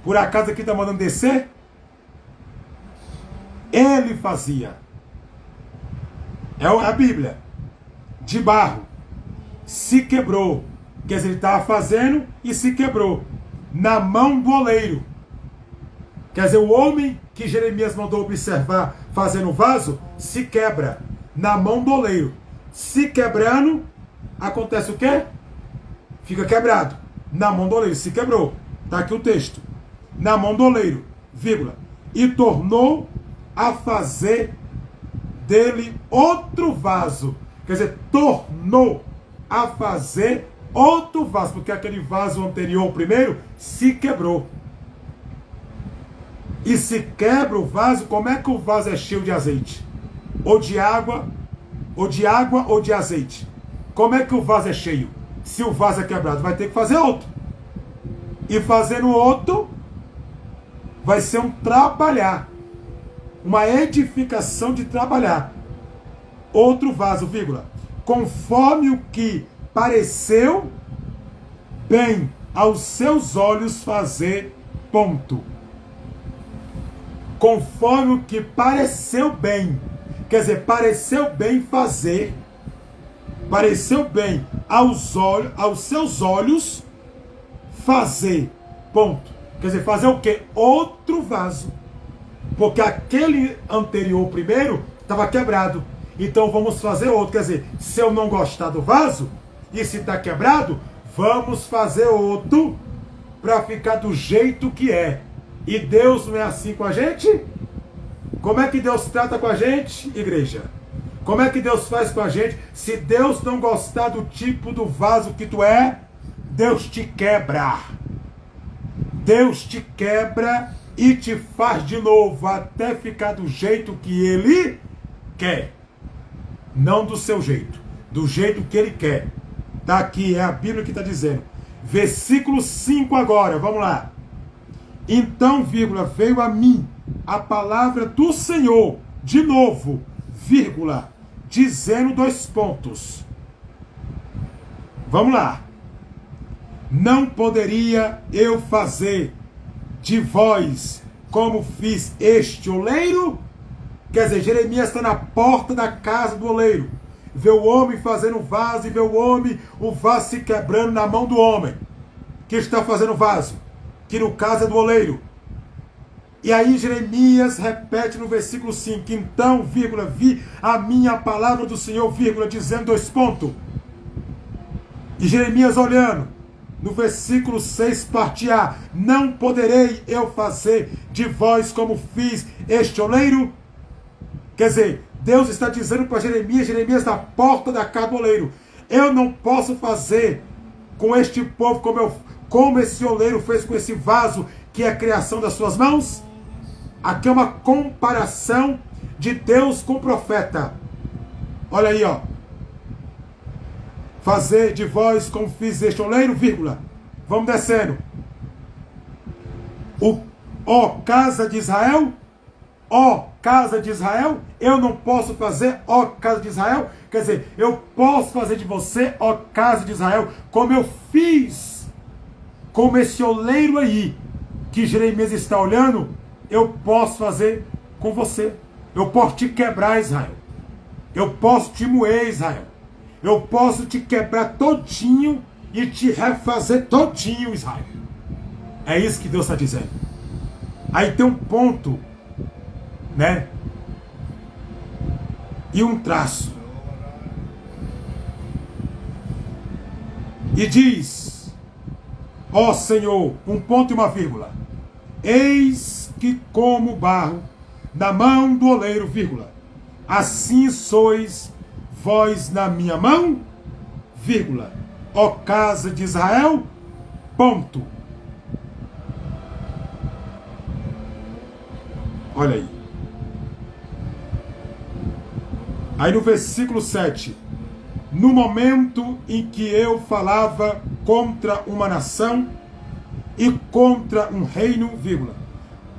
Por acaso aqui está mandando descer? Ele fazia. É a Bíblia. De barro. Se quebrou. Quer dizer, ele estava fazendo e se quebrou. Na mão do oleiro. Quer dizer, o homem que Jeremias mandou observar fazendo o vaso, se quebra. Na mão do oleiro. Se quebrando, acontece o quê? Fica quebrado. Na mão do oleiro. Se quebrou. Está aqui o texto. Na mão do oleiro. Vírgula. E tornou a fazer dele outro vaso. Quer dizer, tornou a fazer outro vaso, porque aquele vaso anterior, o primeiro, se quebrou. E se quebra o vaso, como é que o vaso é cheio de azeite? Ou de água, ou de azeite? Como é que o vaso é cheio? se o vaso é quebrado? Vai ter que fazer outro. E fazendo outro, vai ser um trabalhar. Uma edificação de trabalhar. Outro vaso, vírgula. Conforme o que pareceu bem aos seus olhos fazer, ponto. Conforme o que pareceu bem. Quer dizer, pareceu bem fazer. Pareceu bem aos seus olhos fazer, ponto. Quer dizer, fazer o quê? Outro vaso. Porque aquele anterior, primeiro, estava quebrado. Então vamos fazer outro. Quer dizer, se eu não gostar do vaso, e se está quebrado, vamos fazer outro para ficar do jeito que é. E Deus não é assim com a gente? Como é que Deus trata com a gente, igreja? Como é que Deus faz com a gente? Se Deus não gostar do tipo do vaso que tu é, Deus te quebra. Deus te quebra e te faz de novo até ficar do jeito que Ele quer. Não do seu jeito, do jeito que Ele quer. Está aqui, é a Bíblia que está dizendo. Versículo 5 agora, vamos lá. Então, vírgula, veio a mim a palavra do Senhor, de novo, vírgula, dizendo 2 pontos. Vamos lá. Não poderia eu fazer de vós como fiz este oleiro? Quer dizer, Jeremias está na porta da casa do oleiro. Vê o homem fazendo vaso e vê o vaso se quebrando na mão do homem que está fazendo vaso, que no caso é do oleiro. E aí Jeremias repete no versículo 5, então, vírgula, vi a minha palavra do Senhor, vírgula, dizendo 2 pontos. E Jeremias olhando, no versículo 6, parte A, não poderei eu fazer de vós como fiz este oleiro? Quer dizer, Deus está dizendo para Jeremias na porta da casa do oleiro, eu não posso fazer com este povo como esse oleiro fez com esse vaso, que é a criação das suas mãos? Aqui é uma comparação de Deus com o profeta. Olha aí, ó. Fazer de vós como fiz este oleiro, vírgula. Vamos descendo. Ó casa de Israel, ó casa de Israel, eu não posso fazer, ó casa de Israel. Quer dizer, eu posso fazer de você, ó casa de Israel, como eu fiz, como esse oleiro aí, que Jeremias está olhando, eu posso fazer com você. Eu posso te quebrar, Israel. Eu posso te moer, Israel. Eu posso te quebrar todinho e te refazer todinho, Israel. É isso que Deus está dizendo. Aí tem um ponto, né? E um traço. E diz, ó Senhor, um ponto e uma vírgula. Eis que como barro na mão do oleiro, vírgula, assim sois vós na minha mão, vírgula, ó casa de Israel, ponto. Olha aí. Aí no versículo 7, no momento em que eu falava contra uma nação e contra um reino, vírgula,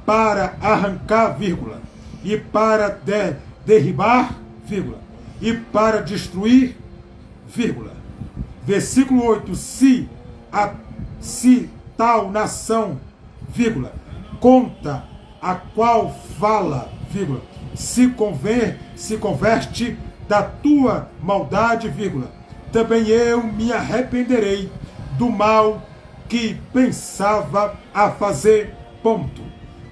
para arrancar, vírgula, e para derribar, vírgula, e para destruir, vírgula. Versículo 8, se tal nação, vírgula, conta a qual fala, vírgula, se converte da tua maldade, vírgula, também eu me arrependerei do mal que pensava a fazer, ponto.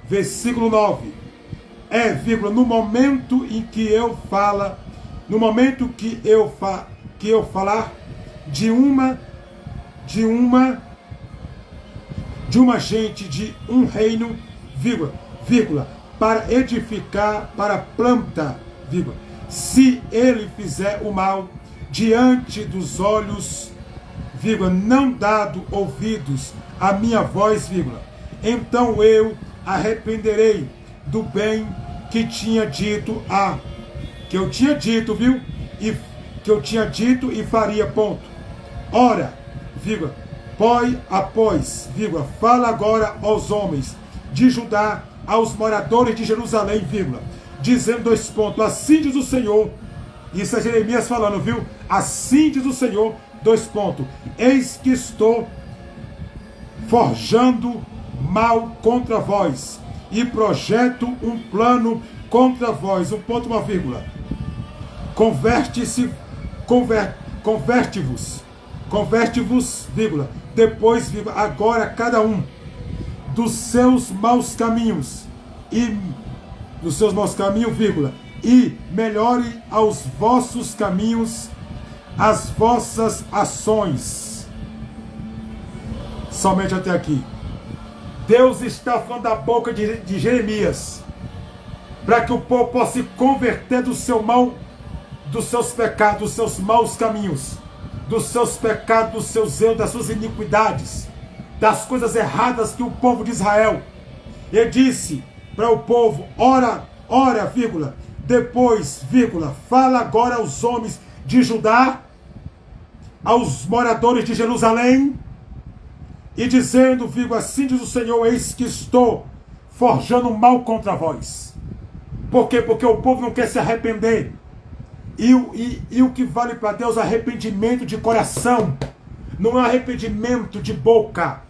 Versículo 9, vírgula, no momento em que eu fala, no momento que eu falar de uma gente, de um reino, vírgula, para edificar, para planta, vírgula, se ele fizer o mal diante dos olhos, vírgula, não dado ouvidos à minha voz, vírgula, então eu arrependerei do bem que tinha dito que eu tinha dito, viu? E que eu tinha dito e faria, ponto. ora, vírgula, após, vírgula, fala agora aos homens de Judá, aos moradores de Jerusalém, vírgula, dizendo, dois pontos, assim diz o Senhor, isso é Jeremias falando, viu? Assim diz o Senhor, dois pontos, eis que estou forjando mal contra vós, e projeto um plano contra vós, um ponto, uma vírgula, converte-vos, vírgula, depois, vírgula, agora cada um dos seus maus caminhos, vírgula, e melhore aos vossos caminhos as vossas ações. Somente até aqui. Deus está falando da boca de Jeremias, para que o povo possa se converter do seu mal, dos seus pecados, dos seus maus caminhos, dos seus pecados, dos seus erros, das suas iniquidades, das coisas erradas que o povo de Israel. Ele disse para o povo, ora, vírgula, depois, vírgula, fala agora aos homens de Judá, aos moradores de Jerusalém, e dizendo, vírgula, assim diz o Senhor, eis que estou forjando mal contra vós. Por quê? Porque o povo não quer se arrepender. E o que vale para Deus é arrependimento de coração, não é arrependimento de boca.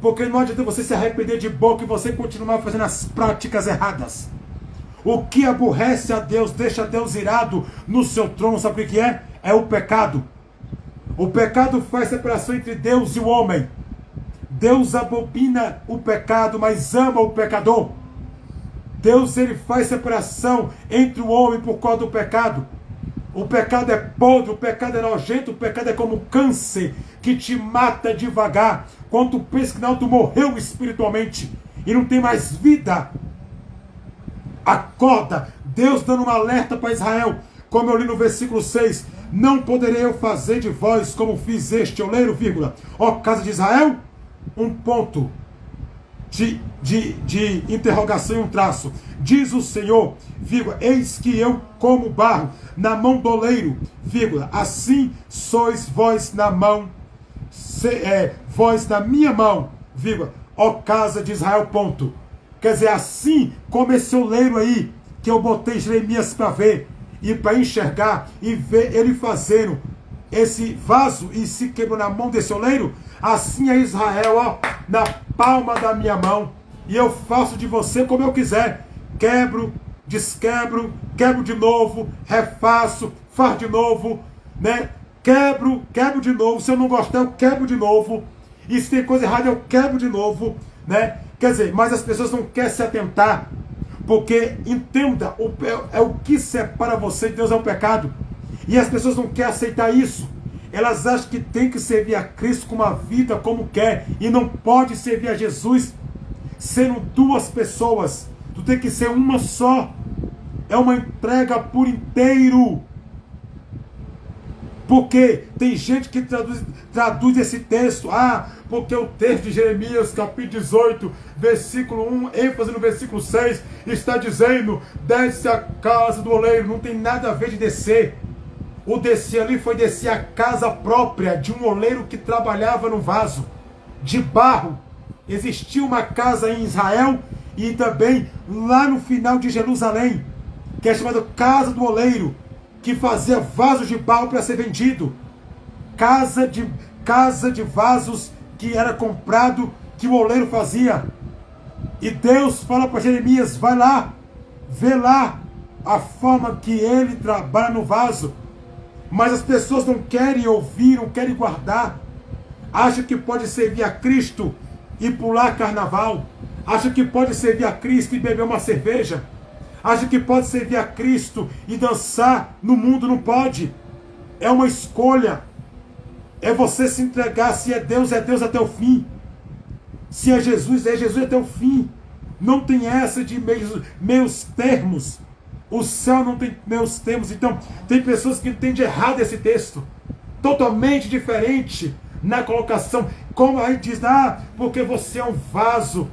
Porque não adianta você se arrepender de boca e você continuar fazendo as práticas erradas. O que aborrece a Deus, deixa Deus irado no seu trono, sabe o que é? É o pecado. O pecado faz separação entre Deus e o homem. Deus abomina o pecado, mas ama o pecador. Deus, ele faz separação entre o homem por causa do pecado. O pecado é podre, o pecado é nojento, o pecado é como um câncer que te mata devagar. Quando tu pensa que não, tu morreu espiritualmente e não tem mais vida. Acorda, Deus dando um alerta para Israel, como eu li no versículo 6, não poderei eu fazer de vós como fiz este oleiro, vírgula, ó casa de Israel? Um ponto de interrogação e um traço. Diz o Senhor, vírgula, eis que eu como barro na mão do oleiro, vírgula, assim sois vós na mão, vós na minha mão, vírgula, ó casa de Israel, ponto. Quer dizer, assim como esse oleiro aí, que eu botei Jeremias para ver, e para enxergar, e ver ele fazendo esse vaso, e se quebrou na mão desse oleiro, assim é Israel, ó, na palma da minha mão, e eu faço de você como eu quiser, quebro, desquebro, quebro de novo, refaço, faço de novo, né? Quebro de novo, se eu não gostar eu quebro de novo, e se tem coisa errada eu quebro de novo, né? Quer dizer, mas as pessoas não querem se atentar, porque, entenda, o que separa você de Deus é o pecado, e as pessoas não querem aceitar isso. Elas acham que tem que servir a Cristo com uma vida como quer, e não pode servir a Jesus sendo duas pessoas. Tu tem que ser uma só. É uma entrega por inteiro. Porque tem gente que traduz esse texto, porque o texto de Jeremias, capítulo 18, versículo 1, ênfase no versículo 6, está dizendo, desce a casa do oleiro. Não tem nada a ver de descer. O descer ali foi descer a casa própria de um oleiro que trabalhava no vaso de barro. Existia uma casa em Israel e também lá no final de Jerusalém, que é chamada Casa do Oleiro, que fazia vasos de barro para ser vendido. Casa de vasos que era comprado, que o oleiro fazia. E Deus fala para Jeremias, vai lá, vê lá a forma que ele trabalha no vaso. Mas as pessoas não querem ouvir, não querem guardar. Acham que pode servir a Cristo e pular carnaval. Acham que pode servir a Cristo e beber uma cerveja. Acha que pode servir a Cristo e dançar no mundo. Não pode. É uma escolha. É você se entregar. Se é Deus até o fim. Se é Jesus até o fim. Não tem essa de meios termos. O céu não tem meios termos. Então, tem pessoas que entendem errado esse texto. Totalmente diferente na colocação. Como aí diz, porque você é um vaso.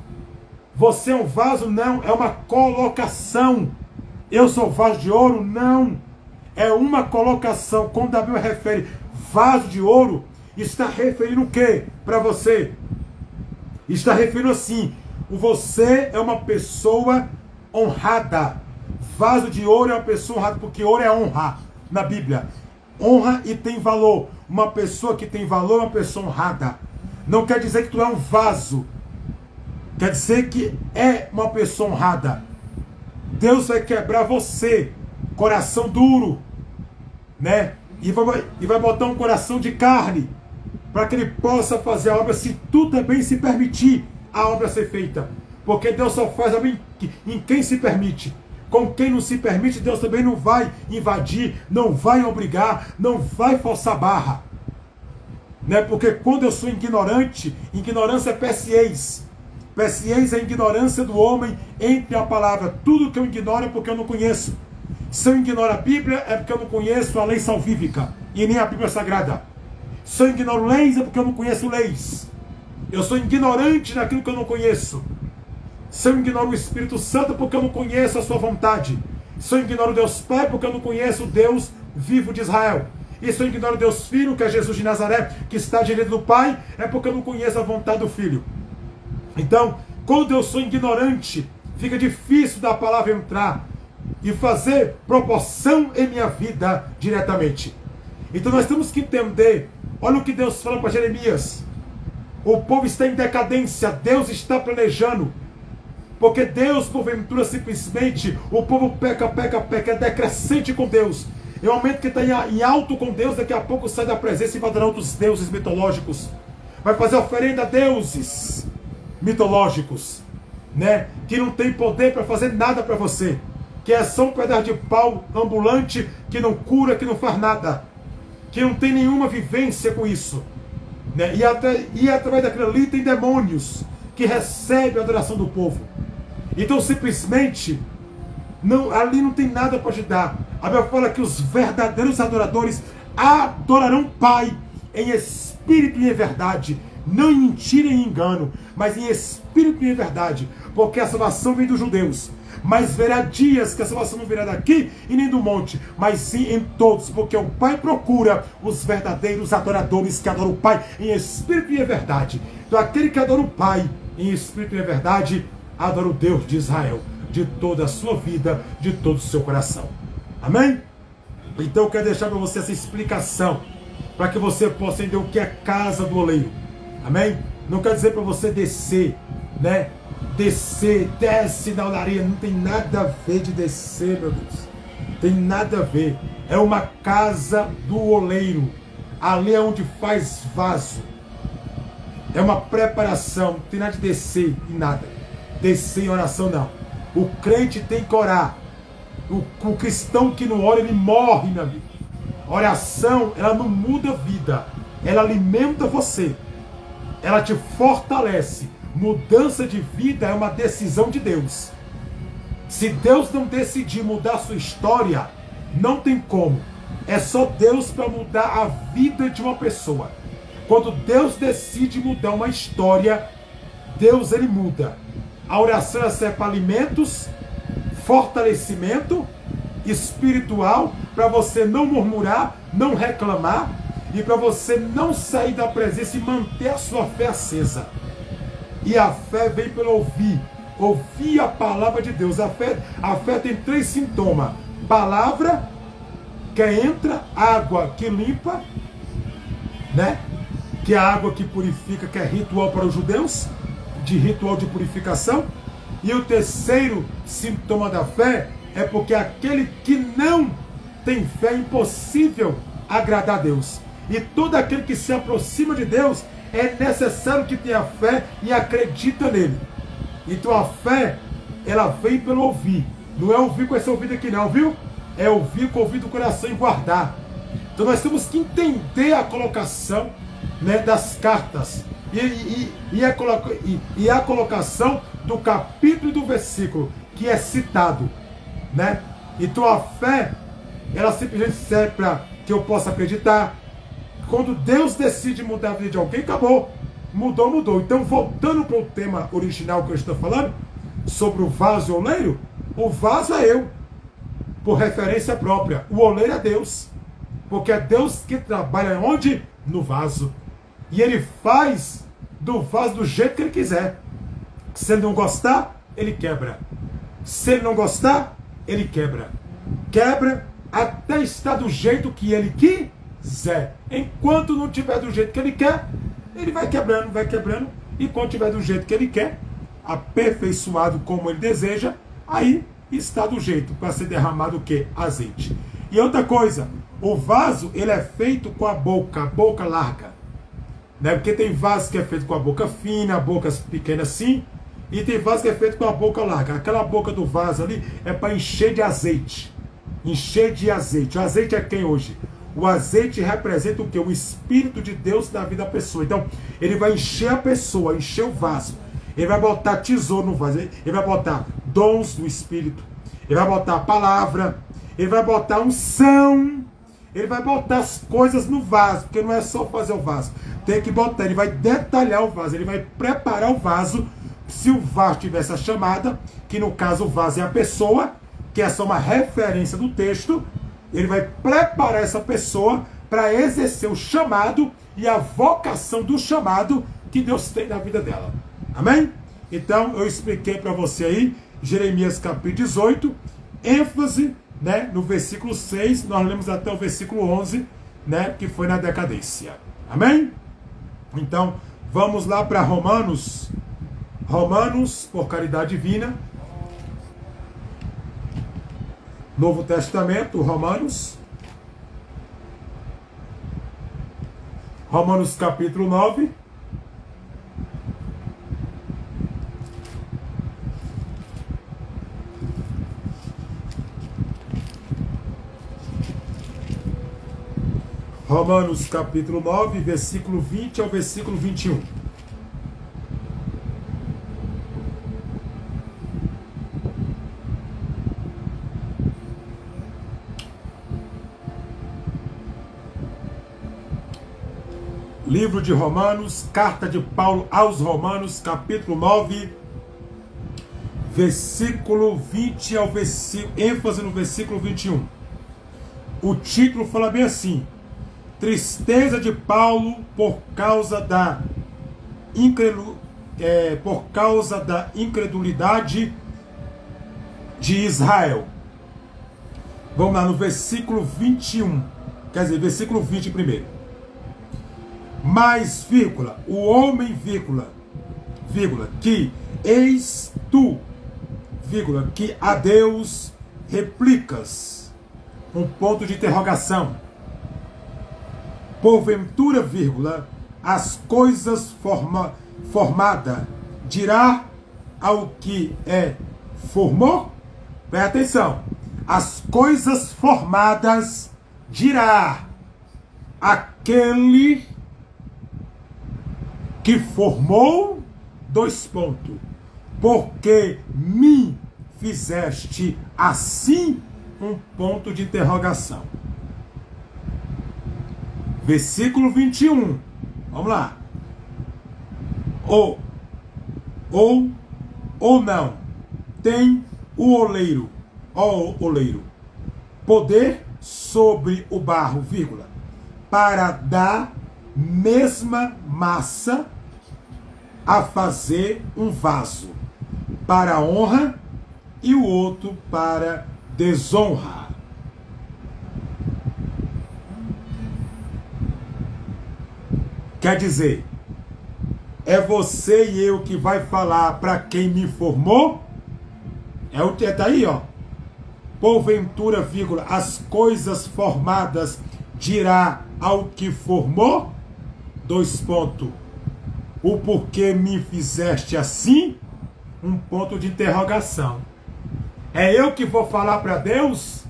Você é um vaso? Não, é uma colocação. Eu sou vaso de ouro? Não. É uma colocação. Quando a Bíblia refere vaso de ouro, está referindo o quê para você? Está referindo assim: você é uma pessoa honrada. Vaso de ouro é uma pessoa honrada, porque ouro é honra na Bíblia. Honra e tem valor. Uma pessoa que tem valor é uma pessoa honrada. Não quer dizer que tu é um vaso. Quer dizer que é uma pessoa honrada. Deus vai quebrar você, coração duro, né? E vai botar um coração de carne, para que ele possa fazer a obra, se tu também se permitir a obra ser feita. Porque Deus só faz a obra em quem se permite. Com quem não se permite, Deus também não vai invadir, não vai obrigar, não vai forçar barra. Né? Porque quando eu sou ignorante, ignorância é pesciez. Pesciez é a ignorância do homem entre a palavra. Tudo que eu ignoro é porque eu não conheço. Se eu ignoro a Bíblia, é porque eu não conheço a lei salvífica e nem a Bíblia Sagrada. Se eu ignoro leis, é porque eu não conheço leis. Eu sou ignorante naquilo que eu não conheço. Se eu ignoro o Espírito Santo, é porque eu não conheço a sua vontade. Se eu ignoro Deus Pai, é porque eu não conheço o Deus vivo de Israel. E se eu ignoro Deus Filho, que é Jesus de Nazaré, que está direito do Pai, é porque eu não conheço a vontade do Filho. Então, quando eu sou ignorante, fica difícil da palavra entrar e fazer proporção em minha vida diretamente. Então nós temos que entender, olha o que Deus fala para Jeremias: o povo está em decadência, Deus está planejando, porque Deus, porventura, simplesmente, o povo peca, é decrescente com Deus. É o momento que está em alto com Deus, daqui a pouco sai da presença e vai adorar outros deuses mitológicos, vai fazer oferenda a deuses mitológicos, né? Que não tem poder para fazer nada para você, que é só um pedaço de pau ambulante, que não cura, que não faz nada, que não tem nenhuma vivência com isso, né? E através daquilo ali tem demônios que recebem a adoração do povo. Então simplesmente ali não tem nada para ajudar. A Bíblia fala que os verdadeiros adoradores adorarão o Pai em espírito e em verdade, não em mentira e em engano, mas em espírito e em verdade, porque a salvação vem dos judeus. Mas verá dias que a salvação não virá daqui e nem do monte, mas sim em todos, porque o Pai procura os verdadeiros adoradores que adoram o Pai em espírito e em verdade. Então aquele que adora o Pai em espírito e em verdade, adora o Deus de Israel, de toda a sua vida, de todo o seu coração. Amém? Então eu quero deixar para você essa explicação, para que você possa entender o que é casa do oleiro. Amém? Não quer dizer para você descer, né? Desce na olaria, não tem nada a ver de descer, meu Deus. Tem nada a ver. É uma casa do oleiro. Ali é onde faz vaso. É uma preparação, não tem nada de descer em nada. Descer em oração, não. O crente tem que orar. O cristão que não ora, ele morre na vida. A oração, ela não muda a vida. Ela alimenta você. Ela te fortalece. Mudança de vida é uma decisão de Deus. Se Deus não decidir mudar a sua história, não tem como. É só Deus para mudar a vida de uma pessoa. Quando Deus decide mudar uma história, Deus ele muda. A oração serve para alimentos, fortalecimento espiritual, para você não murmurar, não reclamar, e para você não sair da presença e manter a sua fé acesa. E a fé vem pelo ouvir. Ouvir a palavra de Deus. A fé tem 3 sintomas. Palavra, que entra, água que limpa, né? Que é a água que purifica, que é ritual para os judeus, de ritual de purificação. E o terceiro sintoma da fé é porque aquele que não tem fé é impossível agradar a Deus. E todo aquele que se aproxima de Deus é necessário que tenha fé e acredita nele. Então a fé, ela vem pelo ouvir. Não é ouvir com esse ouvido aqui não, viu? É ouvir com o ouvido do coração e guardar. Então nós temos que entender a colocação, né, das cartas. E a colocação do capítulo e do versículo que é citado, né? Então a fé, ela simplesmente serve para que eu possa acreditar. Quando Deus decide mudar a vida de alguém, acabou. Mudou. Então, voltando para o tema original que eu estou falando, sobre o vaso e o oleiro, o vaso é eu, por referência própria. O oleiro é Deus, porque é Deus que trabalha onde? No vaso. E ele faz do vaso do jeito que ele quiser. Se ele não gostar, ele quebra. Se ele não gostar, ele quebra. Quebra até estar do jeito que ele quiser. Enquanto não tiver do jeito que ele quer, ele vai quebrando, vai quebrando. E quando tiver do jeito que ele quer, aperfeiçoado como ele deseja, aí está do jeito para ser derramado o quê? Azeite. E outra coisa, o vaso ele é feito com a boca larga, né? Porque tem vaso que é feito com a boca fina, a boca pequena assim, e tem vaso que é feito com a boca larga. Aquela boca do vaso ali é para encher de azeite. Encher de azeite. O azeite é quem hoje? O azeite representa o quê? O Espírito de Deus na vida da pessoa. Então, ele vai encher a pessoa, encher o vaso. Ele vai botar tesouro no vaso. Ele vai botar dons do Espírito. Ele vai botar a palavra. Ele vai botar unção. Ele vai botar as coisas no vaso. Porque não é só fazer o vaso. Tem que botar. Ele vai detalhar o vaso. Ele vai preparar o vaso. Se o vaso tiver essa chamada, que no caso o vaso é a pessoa, que é só uma referência do texto, ele vai preparar essa pessoa para exercer o chamado e a vocação do chamado que Deus tem na vida dela. Amém? Então, eu expliquei para você aí, Jeremias capítulo 18, ênfase, né, no versículo 6, nós lemos até o versículo 11, né, que foi na decadência. Amém? Então, vamos lá para Romanos, por caridade divina, Novo Testamento, Romanos capítulo 9. Romanos capítulo 9, versículo 20 ao versículo 21. Livro de Romanos, carta de Paulo aos Romanos, capítulo 9, versículo 20 ao versículo, ênfase no versículo 21. O título fala bem assim: tristeza de Paulo por causa da incredulidade de Israel. Vamos lá no versículo 21, quer dizer, versículo 20 primeiro. Mas, vírgula, o homem, vírgula, que eis tu, vírgula, que a Deus replicas, um ponto de interrogação. Porventura, vírgula, as coisas formada dirá ao que é formou? Presta atenção. As coisas formadas dirá aquele que formou, dois pontos, porque me fizeste assim, um ponto de interrogação. Versículo 21, vamos lá. Ou não, tem o oleiro, poder sobre o barro, vírgula, para dar mesma massa a fazer um vaso para honra e o outro para desonra. Quer dizer, é você e eu que vai falar para quem me formou? É o que tá aí, ó. Porventura, vírgula, as coisas formadas dirá ao que formou? Dois pontos. O porquê me fizeste assim? Um ponto de interrogação. É eu que vou falar para Deus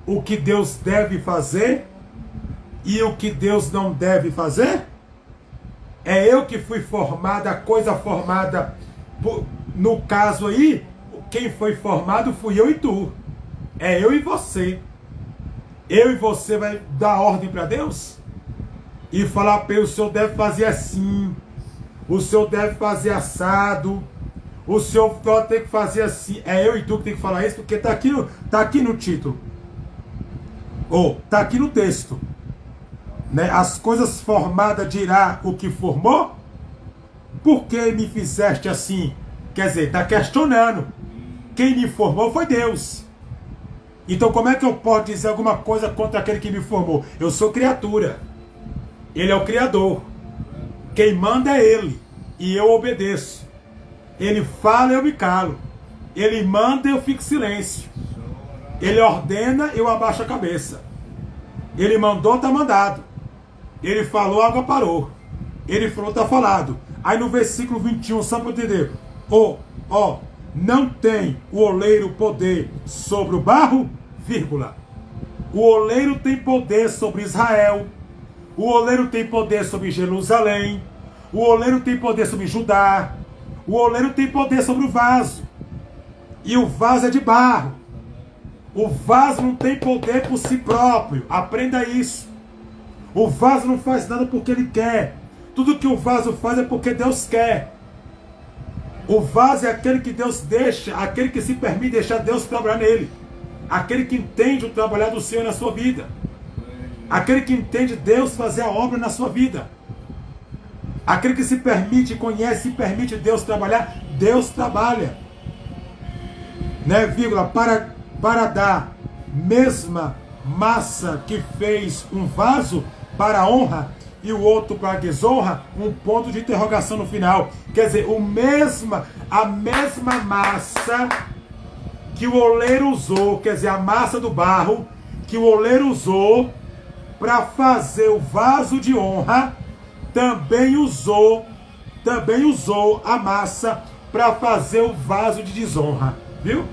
o que Deus deve fazer e o que Deus não deve fazer? É eu que fui formada, a coisa formada, no caso aí, quem foi formado fui eu e tu. É eu e você. Eu e você vai dar ordem para Deus? E falar para ele, o senhor deve fazer assim, o senhor deve fazer assado, o senhor tem que fazer assim. É eu e tu que tem que falar isso, porque está aqui no título. Ou, está aqui no texto. né? As coisas formadas dirá o que formou? Por que me fizeste assim? Quer dizer, está questionando. Quem me formou foi Deus. Então como é que eu posso dizer alguma coisa contra aquele que me formou? Eu sou criatura. Ele é o Criador. Quem manda é Ele. E eu obedeço. Ele fala, eu me calo. Ele manda, eu fico em silêncio. Ele ordena, eu abaixo a cabeça. Ele mandou, está mandado. Ele falou, a água parou. Ele falou, está falado. Aí no versículo 21, só para entender. Não tem o oleiro poder sobre o barro, vírgula. O oleiro tem poder sobre Israel. O oleiro tem poder sobre Jerusalém. O oleiro tem poder sobre Judá. O oleiro tem poder sobre o vaso. E o vaso é de barro. O vaso não tem poder por si próprio. Aprenda isso. O vaso não faz nada porque ele quer. Tudo que o vaso faz é porque Deus quer. O vaso é aquele que Deus deixa, aquele que se permite deixar Deus trabalhar nele. Aquele que entende o trabalhar do Senhor na sua vida. Aquele que entende Deus fazer a obra na sua vida. Aquele que se permite, conhece e permite Deus trabalhar, Deus trabalha. Né, vírgula, para dar mesma massa que fez um vaso para a honra e o outro para a desonra, um ponto de interrogação no final. Quer dizer, a mesma massa que o oleiro usou, quer dizer, a massa do barro que o oleiro usou para fazer o vaso de honra, também usou a massa para fazer o vaso de desonra. Viu?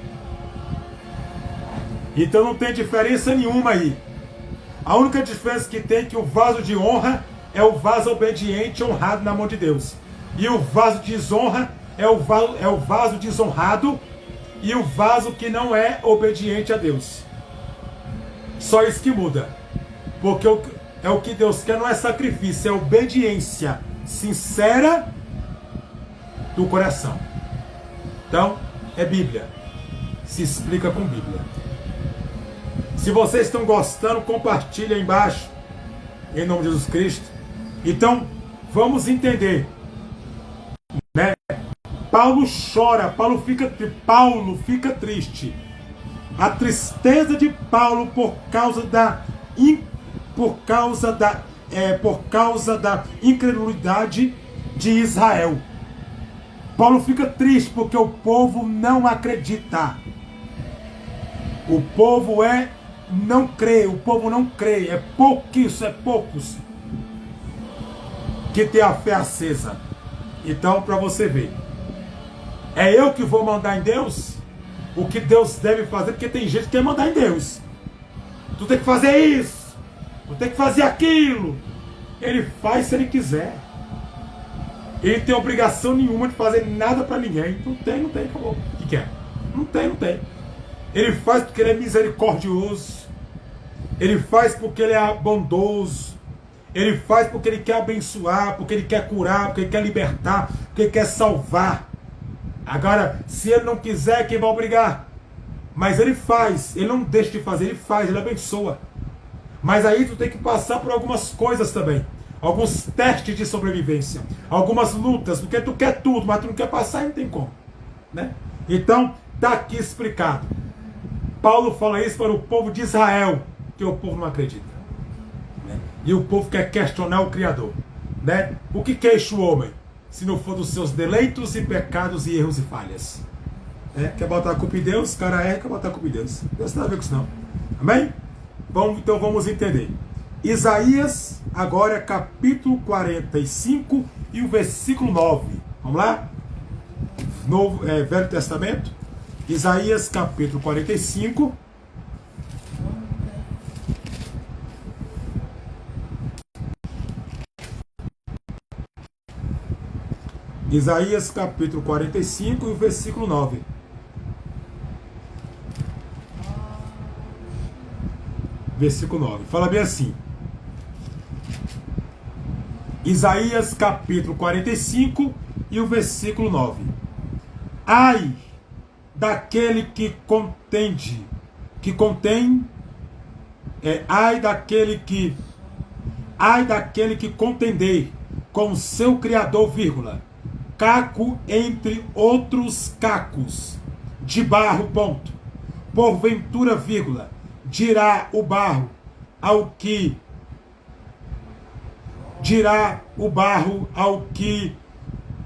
Então não tem diferença nenhuma aí. A única diferença que tem é que o vaso de honra é o vaso obediente e honrado na mão de Deus. E o vaso de desonra é o vaso desonrado e o vaso que não é obediente a Deus. Só isso que muda. Porque o que Deus quer não é sacrifício, é obediência sincera do coração. Então, é Bíblia. Se explica com Bíblia. Se vocês estão gostando, compartilha aí embaixo, em nome de Jesus Cristo. Então, vamos entender, né? Paulo chora, Paulo fica triste. A tristeza de Paulo por causa da incredulidade de Israel. Paulo fica triste porque o povo não acredita. O povo não crê, é poucos que tem a fé acesa. Então, para você ver, é eu que vou mandar em Deus o que Deus deve fazer, porque tem gente que quer mandar em Deus. Tu tem que fazer isso, tu tem que fazer aquilo. Ele faz se ele quiser. Ele tem obrigação nenhuma de fazer nada para ninguém. Não tem, acabou. O que quer? Não tem. Ele faz porque ele é misericordioso. Ele faz porque ele é bondoso. Ele faz porque ele quer abençoar, porque ele quer curar, porque ele quer libertar, porque ele quer salvar. Agora, se ele não quiser, quem vai obrigar? Mas ele faz, ele não deixa de fazer, ele faz, ele abençoa. Mas aí tu tem que passar por algumas coisas também. Alguns testes de sobrevivência. Algumas lutas, porque tu quer tudo, mas tu não quer passar e não tem como. Né? Então, está aqui explicado. Paulo fala isso para o povo de Israel, que o povo não acredita. Né? E o povo quer questionar o Criador. Né? O que queixa o homem, se não for dos seus deleitos e pecados e erros e falhas? Quer botar a culpa em Deus? Cara, quer botar a culpa em Deus. Deus não tem a ver com isso não. Amém? Então vamos entender. Isaías, agora capítulo 45 e o versículo 9. Vamos lá? Velho Testamento. Isaías capítulo 45. Isaías capítulo 45 e o versículo 9. Versículo 9. Fala bem assim. Isaías capítulo 45 e o versículo 9. Ai daquele que contém, ai daquele que Ai daquele que contender com o seu Criador, vírgula, caco entre outros cacos, de barro, ponto. Porventura, vírgula, dirá o barro ao que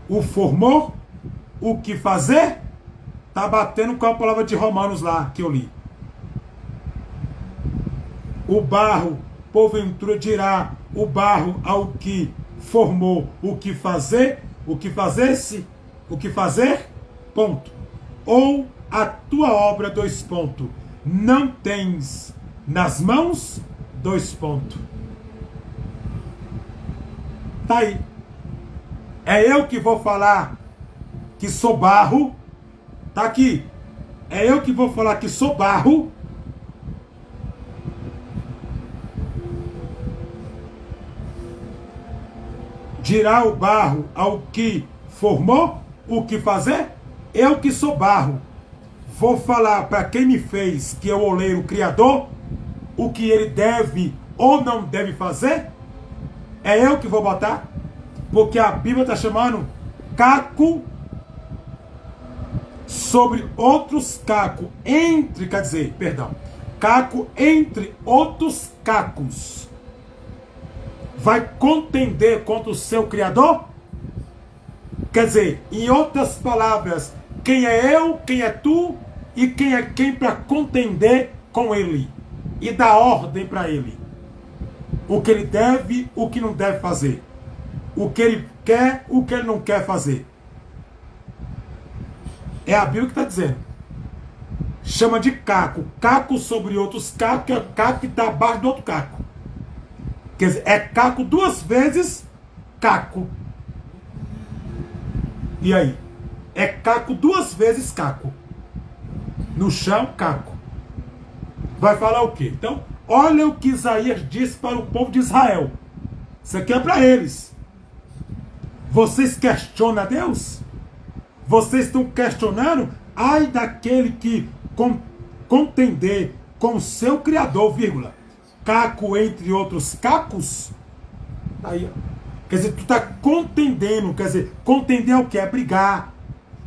o formou, o que fazer? Está batendo com a palavra de Romanos lá, que eu li. O barro, porventura dirá o barro ao que formou, o que fazer? O que fazer-se? O que fazer? Ponto. Ou a tua obra, dois pontos, não tens nas mãos? Dois pontos. Tá aí. É eu que vou falar que sou barro. Tá aqui. É eu que vou falar que sou barro. Dirá o barro ao que formou, o que fazer? Eu que sou barro. Vou falar para quem me fez, que é o oleiro criador, o que ele deve ou não deve fazer? É eu que vou botar? Porque a Bíblia está chamando caco sobre outros cacos. Caco entre outros cacos. Vai contender contra o seu Criador? Quer dizer, em outras palavras, quem é eu, quem é tu e quem é quem para contender com ele e dar ordem para ele. O que ele deve, o que não deve fazer. O que ele quer, o que ele não quer fazer. É a Bíblia que está dizendo. Chama de caco. Caco sobre outros cacos, que é caco que está abaixo do outro caco. Quer dizer, é caco duas vezes caco. E aí? É caco duas vezes caco. No chão, caco. Vai falar o quê? Então, olha o que Isaías disse para o povo de Israel. Isso aqui é para eles. Vocês questionam a Deus? Vocês estão questionando? Ai daquele que contender com o seu Criador, vírgula, caco entre outros cacos. Aí, ó. Quer dizer, tu está contendendo. Quer dizer, contender é o que? É brigar.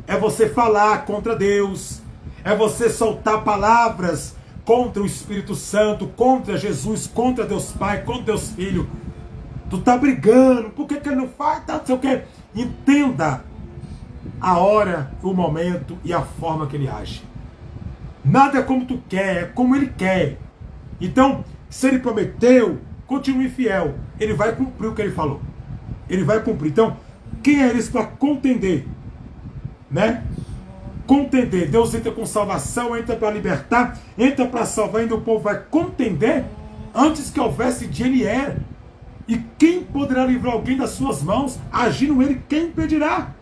É você falar contra Deus. É você soltar palavras contra o Espírito Santo, contra Jesus, contra Deus Pai, contra Deus Filho. Tu está brigando. Por que ele não faz? Tá, não sei o quê. Entenda a hora, o momento e a forma que ele age. Nada é como tu quer, é como ele quer. Então, se ele prometeu, continue fiel. Ele vai cumprir o que ele falou. Ele vai cumprir. Então, quem é eles para contender? Né? Contender. Deus entra com salvação, entra para libertar, entra para salvar, ainda o povo vai contender. Antes que houvesse dia, ele era. E quem poderá livrar alguém das suas mãos? Agindo ele, quem impedirá?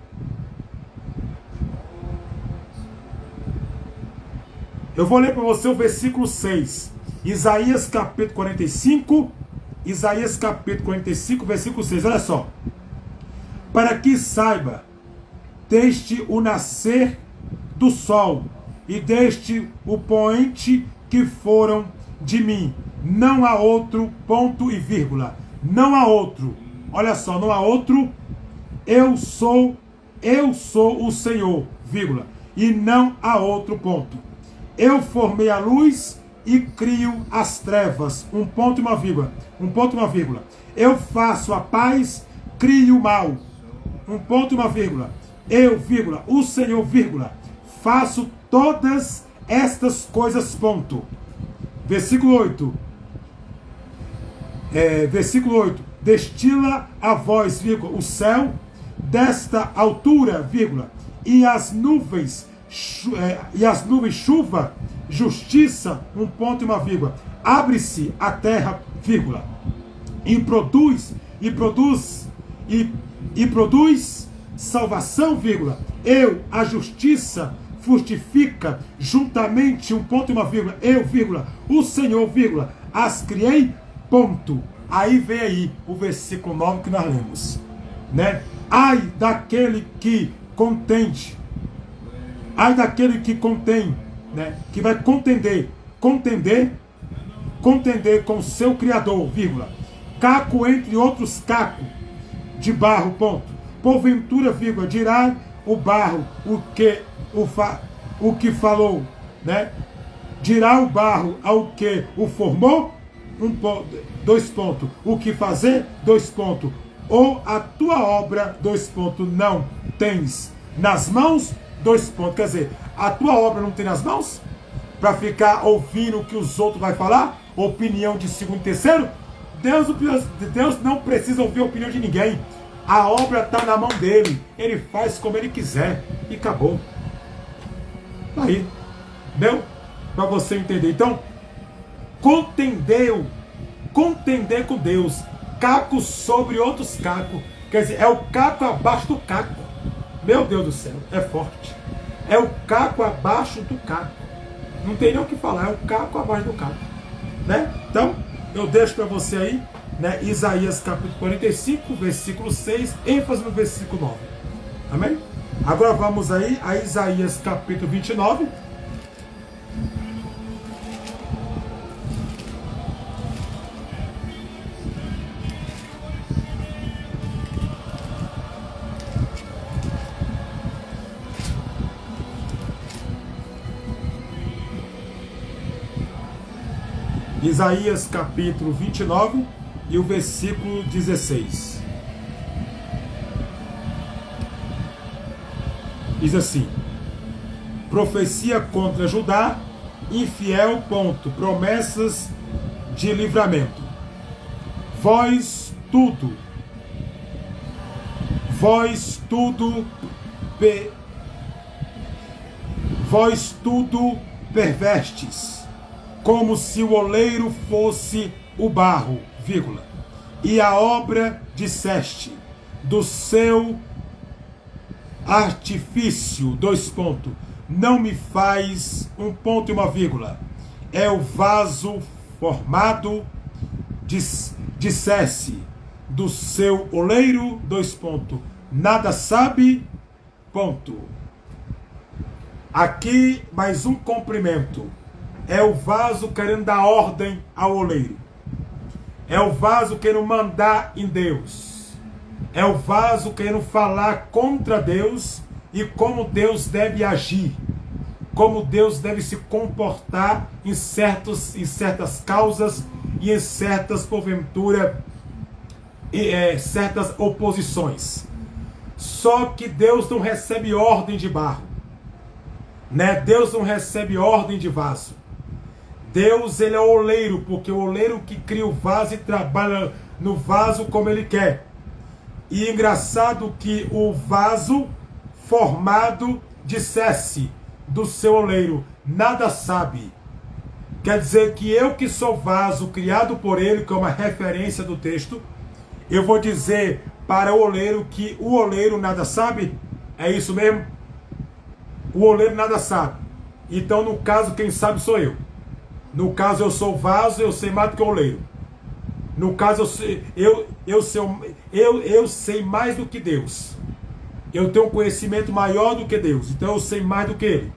Eu vou ler para você o versículo 6. Isaías capítulo 45. Isaías capítulo 45, versículo 6. Olha só. Para que saiba, desde o nascer do sol e desde o poente que foram de mim. Não há outro, ponto e vírgula. Não há outro. Olha só, não há outro. Eu sou o Senhor, vírgula. E não há outro, ponto. Eu formei a luz e crio as trevas. Um ponto e uma vírgula. Um ponto e uma vírgula. Eu faço a paz, crio o mal. Um ponto e uma vírgula. Eu, vírgula, o Senhor, vírgula, faço todas estas coisas, ponto. Versículo 8. Versículo 8. Destila a voz, vírgula, o céu desta altura, vírgula, e as nuvens chuva, justiça, um ponto e uma vírgula. Abre-se a terra, vírgula, e produz salvação, vírgula. Eu, a justiça, frutifica juntamente, um ponto e uma vírgula. Eu, vírgula, o Senhor, vírgula, as criei, ponto. Aí vem aí o versículo 9 que nós lemos, né? Ai daquele que contende. Ai daquele que contém, né? Que vai contender com o seu Criador, vírgula. caco entre outros cacos de barro, ponto. Porventura, vírgula, dirá o barro o que falou, né? Dirá o barro ao que o formou, 2 pontos. O que fazer, 2 pontos. Ou a tua obra, 2 pontos, não tens nas mãos, 2 pontos. Quer dizer, a tua obra não tem nas mãos? Para ficar ouvindo o que os outros vão falar? Opinião de segundo e terceiro? Deus não precisa ouvir a opinião de ninguém. A obra está na mão dele. Ele faz como ele quiser. E acabou. Aí. Entendeu? Para você entender. Então, contender com Deus. Caco sobre outros cacos. Quer dizer, é o caco abaixo do caco. Meu Deus do céu, é forte. É o caco abaixo do caco. Não tem nem o que falar, é o caco abaixo do caco. Né? Então, eu deixo para você aí, né, Isaías capítulo 45, versículo 6, ênfase no versículo 9. Amém? Agora vamos aí a Isaías capítulo 29. Isaías capítulo 29 e o versículo 16. Diz assim: profecia contra Judá, infiel, ponto, promessas de livramento. Vós tudo pervertes, como se o oleiro fosse o barro, vírgula, e a obra disseste, do seu artifício, 2 pontos, não me faz, 1 ponto e uma vírgula, é o vaso formado, dissesse, do seu oleiro, 2 pontos, nada sabe, ponto. Aqui mais um cumprimento. É o vaso querendo dar ordem ao oleiro. É o vaso querendo mandar em Deus. É o vaso querendo falar contra Deus e como Deus deve agir. Como Deus deve se comportar em certas causas e em certas, porventura, certas oposições. Só que Deus não recebe ordem de barro. Né? Deus não recebe ordem de vaso. Deus, ele é o oleiro, porque o oleiro que cria o vaso e trabalha no vaso como ele quer. E engraçado que o vaso formado dissesse do seu oleiro, nada sabe. Quer dizer que eu que sou vaso criado por ele, que é uma referência do texto, eu vou dizer para o oleiro que o oleiro nada sabe? É isso mesmo? O oleiro nada sabe. Então, no caso, quem sabe sou eu. No caso, eu sou vaso, eu sei mais do que o oleiro. No caso, eu sei mais do que Deus. Eu tenho um conhecimento maior do que Deus. Então, eu sei mais do que Ele.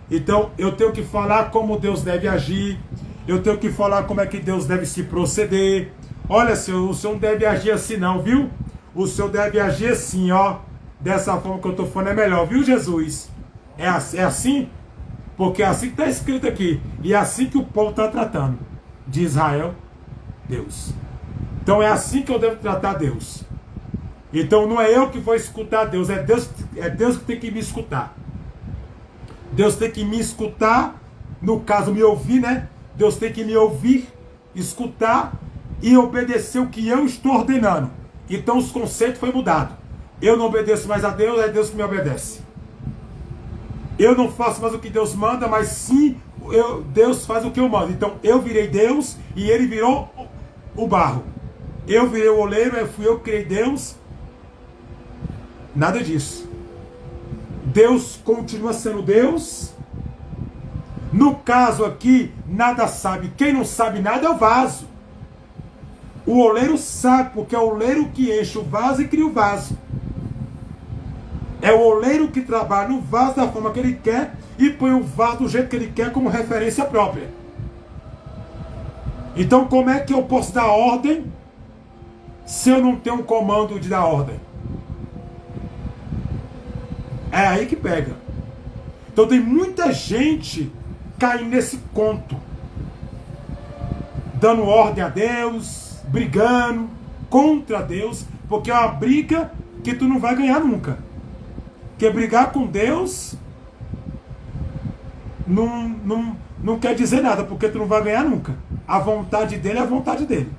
Então, eu tenho que falar como Deus deve agir. Eu tenho que falar como é que Deus deve se proceder. Olha, Senhor, o Senhor não deve agir assim não, viu? O Senhor deve agir assim, ó. Dessa forma que eu estou falando é melhor, viu, Jesus? É assim? Porque é assim que está escrito aqui. E é assim que o povo está tratando. De Israel, Deus. Então é assim que eu devo tratar Deus. Então não é eu que vou escutar Deus. É Deus que tem que me escutar. Deus tem que me escutar. No caso, me ouvir, né? Deus tem que me ouvir, escutar e obedecer o que eu estou ordenando. Então os conceitos foram mudados. Eu não obedeço mais a Deus, é Deus que me obedece. Eu não faço mais o que Deus manda, mas sim Deus faz o que eu mando. Então eu virei Deus e ele virou o barro. Eu virei o oleiro, fui eu que criei Deus. Nada disso. Deus continua sendo Deus. No caso aqui, nada sabe. Quem não sabe nada é o vaso. O oleiro sabe, porque é o oleiro que enche o vaso e cria o vaso. É o oleiro que trabalha no vaso da forma que ele quer e põe o vaso do jeito que ele quer como referência própria. Então como é que eu posso dar ordem se eu não tenho um comando de dar ordem? É aí que pega. Então tem muita gente caindo nesse conto, dando ordem a Deus, brigando contra Deus, porque é uma briga que tu não vai ganhar nunca. Porque brigar com Deus não quer dizer nada, porque tu não vai ganhar nunca. A vontade dele é a vontade dele.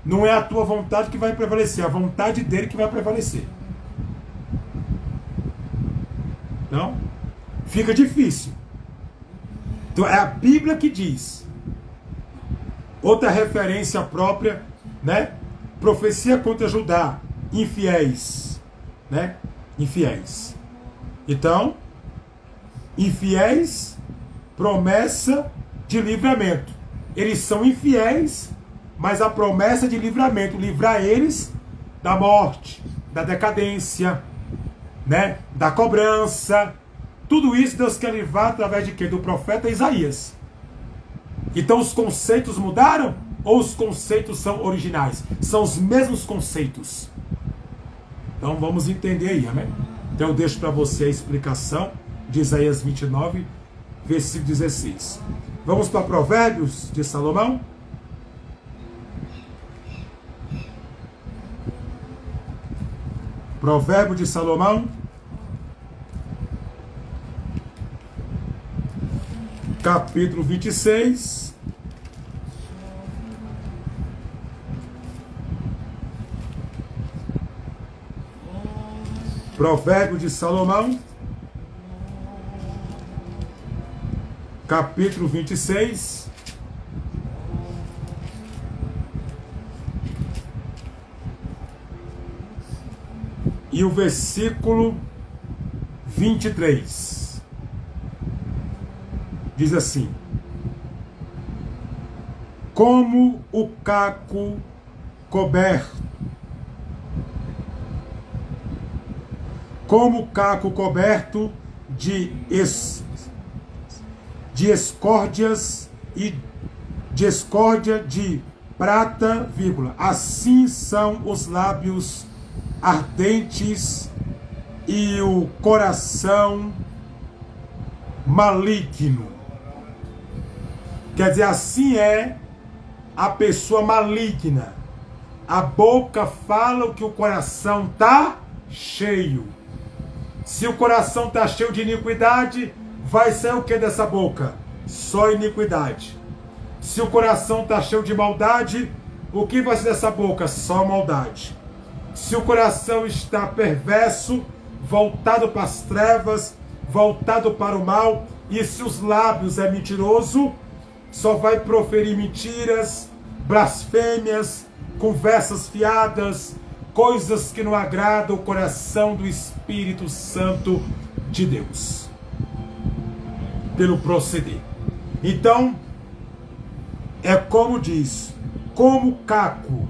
Não é a tua vontade que vai prevalecer, é a vontade dele que vai prevalecer. Não? Fica difícil. Então é a Bíblia que diz. Outra referência própria, né? Profecia contra Judá, infiéis, né? Infiéis. Então, infiéis, promessa de livramento. Eles são infiéis, mas a promessa de livramento, livrar eles da morte, da decadência, né? Da cobrança. Tudo isso Deus quer livrar através de quê? Do profeta Isaías. Então os conceitos mudaram? Ou os conceitos são originais? São os mesmos conceitos. Então vamos entender aí, amém? Então eu deixo para você a explicação de Isaías 29, versículo 16. Vamos para Provérbios de Salomão? Provérbio de Salomão, capítulo 26, Provérbio de Salomão, capítulo 26, e o versículo 23. Diz assim: como o caco coberto, como o caco coberto de escórdias e de escórdia de prata, vírgula, assim são os lábios ardentes e o coração maligno. Quer dizer, assim é a pessoa maligna. A boca fala o que o coração está cheio. Se o coração está cheio de iniquidade, vai ser o que dessa boca? Só iniquidade. Se o coração está cheio de maldade, o que vai ser dessa boca? Só maldade. Se o coração está perverso, voltado para as trevas, voltado para o mal, e se os lábios é mentiroso, só vai proferir mentiras, blasfêmias, conversas fiadas, coisas que não agradam o coração do Espírito Santo de Deus, pelo proceder. Então, é como diz, como caco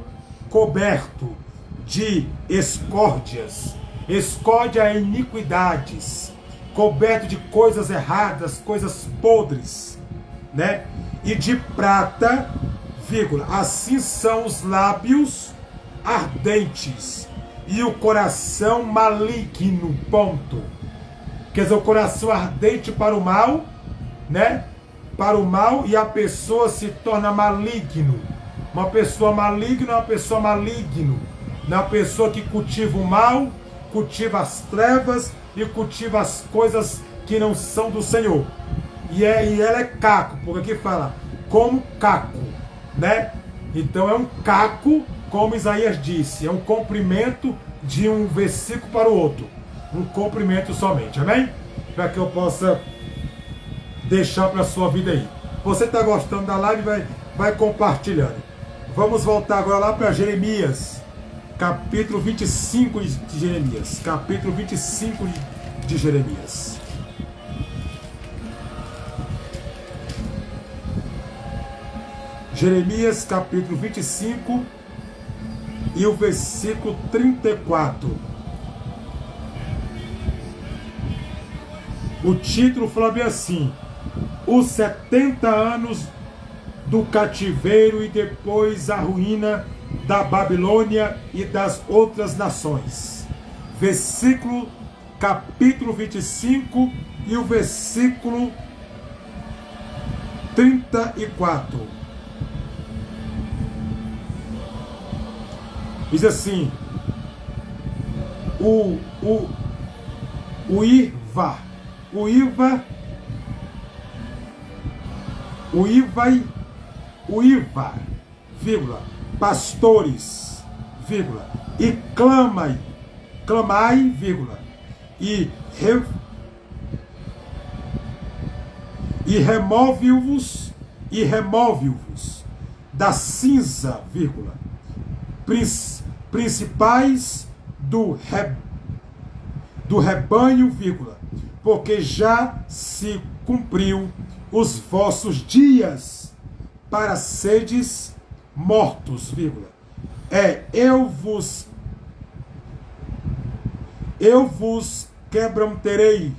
coberto de escórdias. Escórdia é iniquidades, coberto de coisas erradas, coisas podres, né? E de prata, vírgula, assim são os lábios ardentes e o coração maligno, ponto. Quer dizer, o coração ardente para o mal, né? Para o mal, e a pessoa se torna maligno. Uma pessoa maligna é uma pessoa maligno. Não é uma pessoa que cultiva o mal, cultiva as trevas e cultiva as coisas que não são do Senhor. E ela é caco, porque aqui fala como caco, né? Então é um caco, como Isaías disse, é um comprimento de um versículo para o outro. Um comprimento somente, amém? Para que eu possa deixar para a sua vida aí. Você está gostando da live, vai compartilhando. Vamos voltar agora lá para Jeremias, capítulo 25 de Jeremias. Capítulo 25 de Jeremias. Jeremias, capítulo 25 e o versículo 34. O título fala bem assim: os 70 anos do cativeiro e depois a ruína da Babilônia e das outras nações. Capítulo 25 e o versículo 34. Diz assim: o IVA, vírgula, pastores, vírgula, e clamai, vírgula, e remove-vos da cinza, vírgula, principais do rebanho, vírgula, porque já se cumpriu os vossos dias para sedes mortos, vírgula. Eu vos quebrantarei,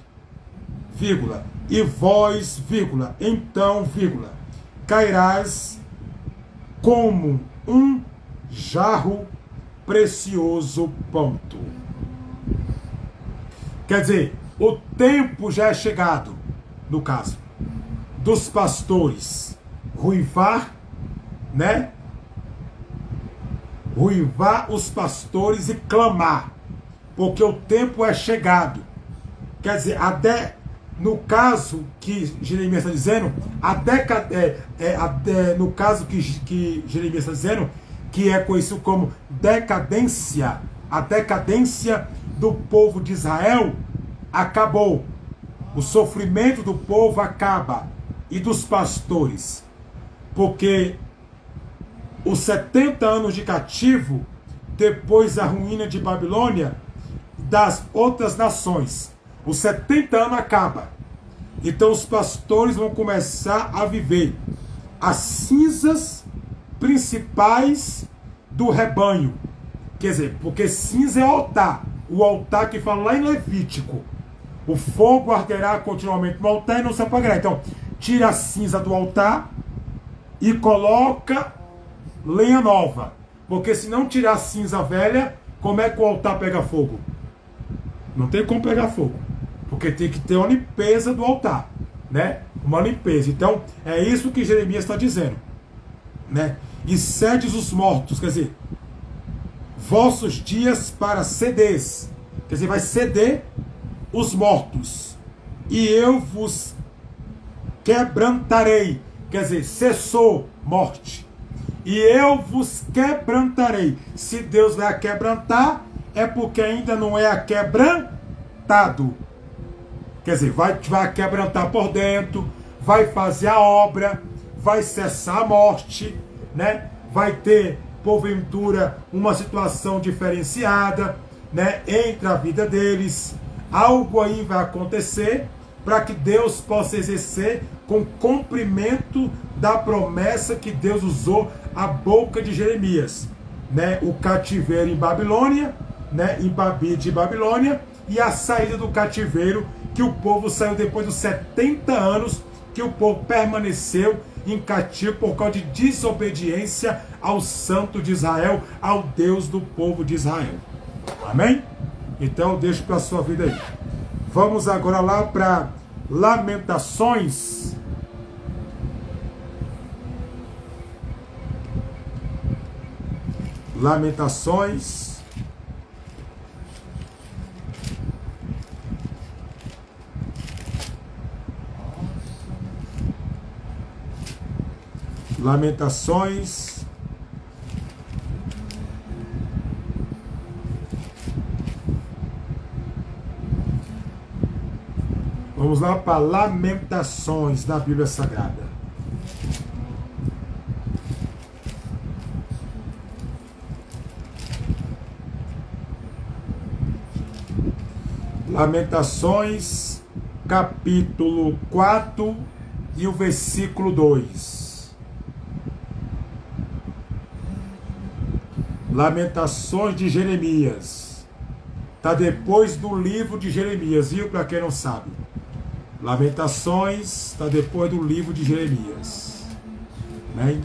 vírgula, e vós, vírgula, então, vírgula, cairás como um jarro precioso, ponto. Quer dizer, o tempo já é chegado, no caso, dos pastores ruivar, né? Ruivar os pastores e clamar, porque o tempo é chegado. Quer dizer, até no caso que Jeremias está dizendo, no caso que Jeremias está dizendo, que é conhecido como decadência, a decadência do povo de Israel acabou. O sofrimento do povo acaba, e dos pastores, porque os 70 anos de cativo, depois da ruína de Babilônia, das outras nações, os 70 anos acaba. Então os pastores vão começar a viver as cinzas principais do rebanho. Quer dizer, porque cinza é altar, o altar que fala lá em Levítico: o fogo arderá continuamente no altar e não se apagará. Então tira a cinza do altar e coloca lenha nova, porque se não tirar a cinza velha, como é que o altar pega fogo? Não tem como pegar fogo, porque tem que ter uma limpeza do altar, né? Uma limpeza. Então é isso que Jeremias está dizendo, né? E sedes os mortos, quer dizer, vossos dias para sedes, quer dizer, vai ceder os mortos, e eu vos quebrantarei, quer dizer, cessou morte, e eu vos quebrantarei. Se Deus vai quebrantar, é porque ainda não é quebrantado. Quer dizer, vai quebrantar por dentro, vai fazer a obra, vai cessar a morte, né? Vai ter, porventura, uma situação diferenciada, né, entre a vida deles. Algo aí vai acontecer para que Deus possa exercer com cumprimento da promessa que Deus usou a boca de Jeremias, né? O cativeiro em Babilônia, né? De Babilônia, e a saída do cativeiro, que o povo saiu depois dos 70 anos que o povo permaneceu em cativo por causa de desobediência ao Santo de Israel, ao Deus do povo de Israel. Amém? Então eu deixo para a sua vida aí. Vamos agora lá para Lamentações. Lamentações. Lamentações. Vamos lá para Lamentações da Bíblia Sagrada. Lamentações, capítulo 4 e o versículo 2. Lamentações de Jeremias. Está depois do livro de Jeremias, viu? Para quem não sabe. Lamentações está depois do livro de Jeremias. Né?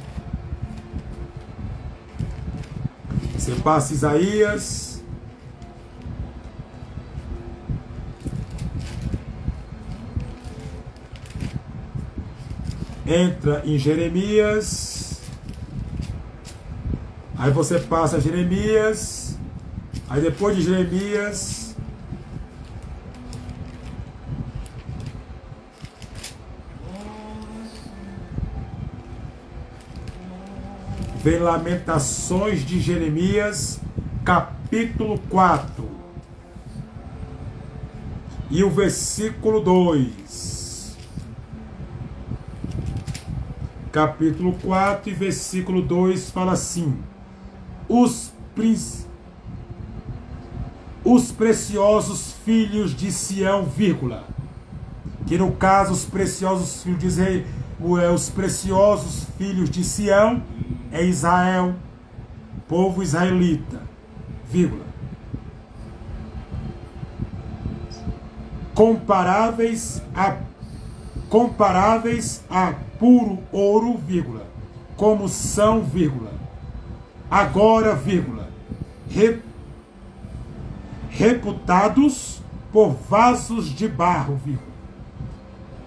Você passa Isaías. Entra em Jeremias. Aí você passa Jeremias. Aí depois de Jeremias, vem Lamentações de Jeremias, capítulo 4. E o versículo 2. Capítulo 4 e versículo 2 fala assim: Os preciosos filhos de Sião, vírgula. Que no caso, os preciosos filhos de Israel, os preciosos filhos de Sião é Israel, povo israelita, vírgula. Comparáveis a puro ouro, vírgula, como são, vírgula, agora, vírgula, reputados por vasos de barro, vírgula,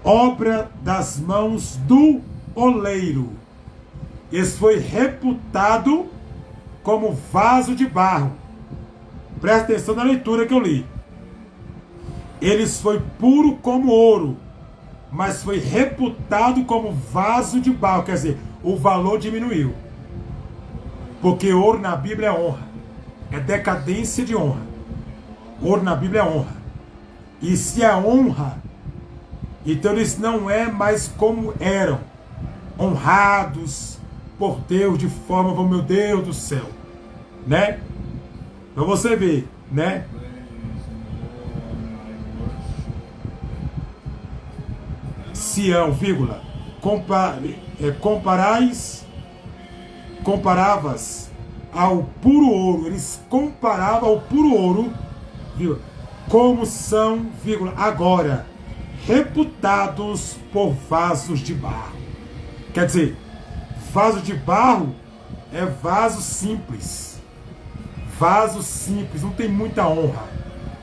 obra das mãos do oleiro. Esse foi reputado como vaso de barro. Presta atenção na leitura que eu li. Eles foi puro como ouro, mas foi reputado como vaso de barro. Quer dizer, o valor diminuiu. Porque ouro na Bíblia é honra. É decadência de honra. Ouro na Bíblia é honra. E se é honra, então eles não é mais como eram. Honrados por Deus de forma, oh meu Deus do céu. Né? Então você vê, né? Sião, vírgula, comparavas ao puro ouro. Eles comparavam ao puro ouro, vírgula, como são, vírgula, agora reputados por vasos de barro. Quer dizer, vaso de barro é vaso simples. Vaso simples, não tem muita honra,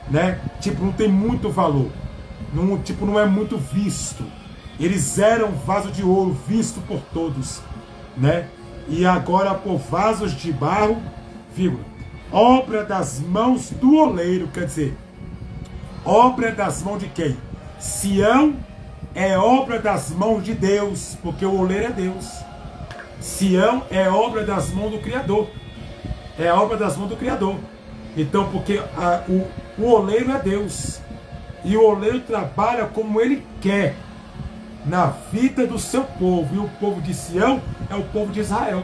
né? Tipo, não tem muito valor. Não, tipo, não é muito visto. Eles eram vaso de ouro, visto por todos, né? E agora por vasos de barro, vírgula, obra das mãos do oleiro. Quer dizer, obra das mãos de quem? Sião é obra das mãos de Deus, porque o oleiro é Deus. Sião é obra das mãos do Criador. É a obra das mãos do Criador. Então, porque o oleiro é Deus. E o oleiro trabalha como ele quer na vida do seu povo. E o povo de Sião é o povo de Israel,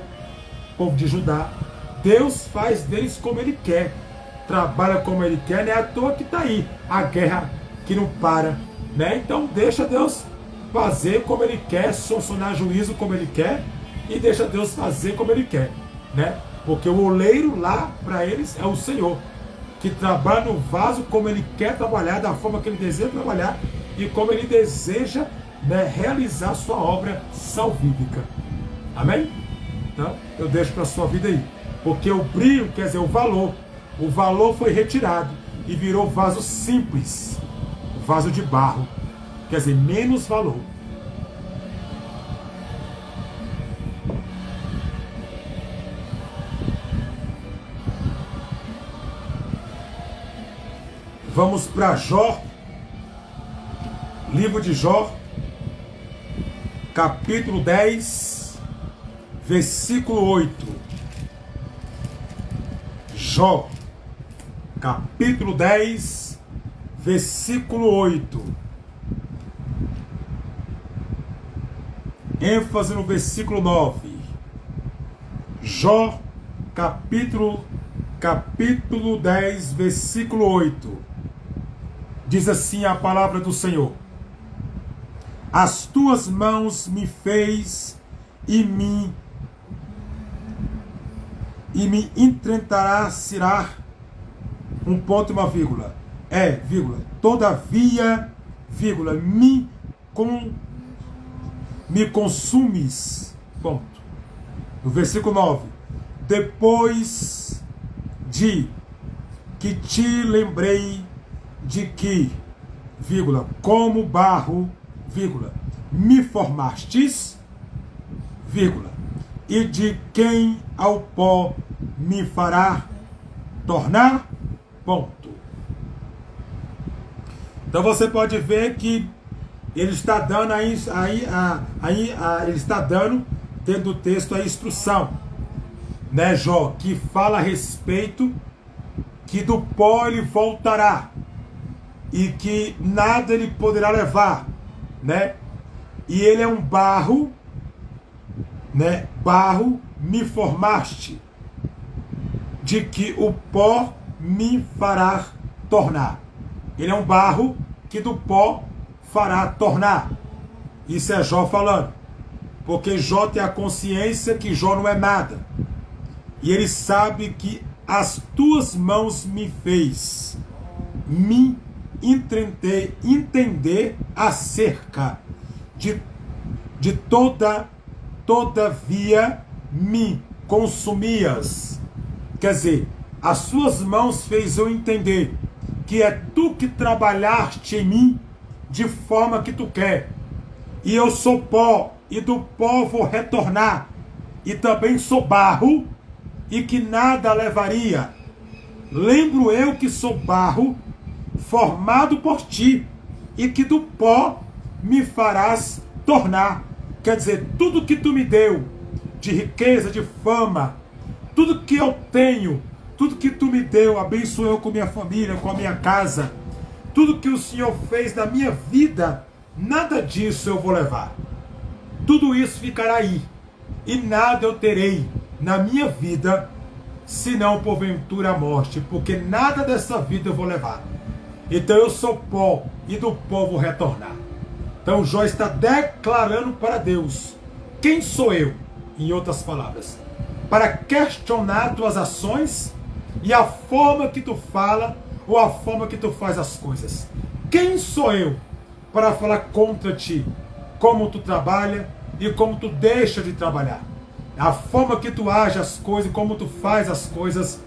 o povo de Judá. Deus faz deles como ele quer, trabalha como ele quer. Não é à toa que está aí a guerra que não para, né? Então deixa Deus fazer como ele quer, solucionar juízo como ele quer, e deixa Deus fazer como ele quer, né? Porque o oleiro lá para eles é o Senhor, que trabalha no vaso como ele quer trabalhar, da forma que ele deseja trabalhar e como ele deseja, né, realizar sua obra salvífica. Amém? Então, eu deixo para a sua vida aí. Porque o brilho, quer dizer, o valor foi retirado e virou vaso simples, vaso de barro, quer dizer, menos valor. Vamos para Jó, livro de Jó, capítulo 10, versículo 8. Jó, capítulo 10, versículo 8. ênfase no versículo 9. Jó, capítulo 10, versículo 8. Diz assim a palavra do Senhor: as tuas mãos me fez e me intentará cirar, um ponto e uma vírgula, todavia, vírgula, me consumes, ponto. No versículo 9, depois de que te lembrei de que, vírgula, como barro, vírgula, me formastes, vírgula, e de quem ao pó me fará tornar, ponto. Então você pode ver que ele está dando ele está dando dentro do texto a instrução, né, Jó, que fala a respeito que do pó ele voltará e que nada ele poderá levar, né? E ele é um barro, né? Barro me formaste, de que o pó me fará tornar. Ele é um barro que do pó fará tornar. Isso é Jó falando. Porque Jó tem a consciência que Jó não é nada. E ele sabe que as tuas mãos me fez me entender acerca de todavia me consumias. Quer dizer, as suas mãos fez eu entender que é tu que trabalhaste em mim de forma que tu quer. E eu sou pó, e do pó vou retornar. E também sou barro, e que nada levaria. Lembro eu que sou barro, formado por ti, e que do pó me farás tornar. Quer dizer, tudo que tu me deu, de riqueza, de fama, tudo que eu tenho, tudo que tu me deu, abençoe eu com minha família, com a minha casa, tudo que o Senhor fez na minha vida, nada disso eu vou levar. Tudo isso ficará aí, e nada eu terei na minha vida, senão porventura a morte, porque nada dessa vida eu vou levar. Então eu sou pó, e do pó vou retornar. Então Jó está declarando para Deus: quem sou eu? Em outras palavras, para questionar tuas ações e a forma que tu fala ou a forma que tu faz as coisas. Quem sou eu para falar contra ti? Como tu trabalha e como tu deixa de trabalhar. A forma que tu age as coisas e como tu faz as coisas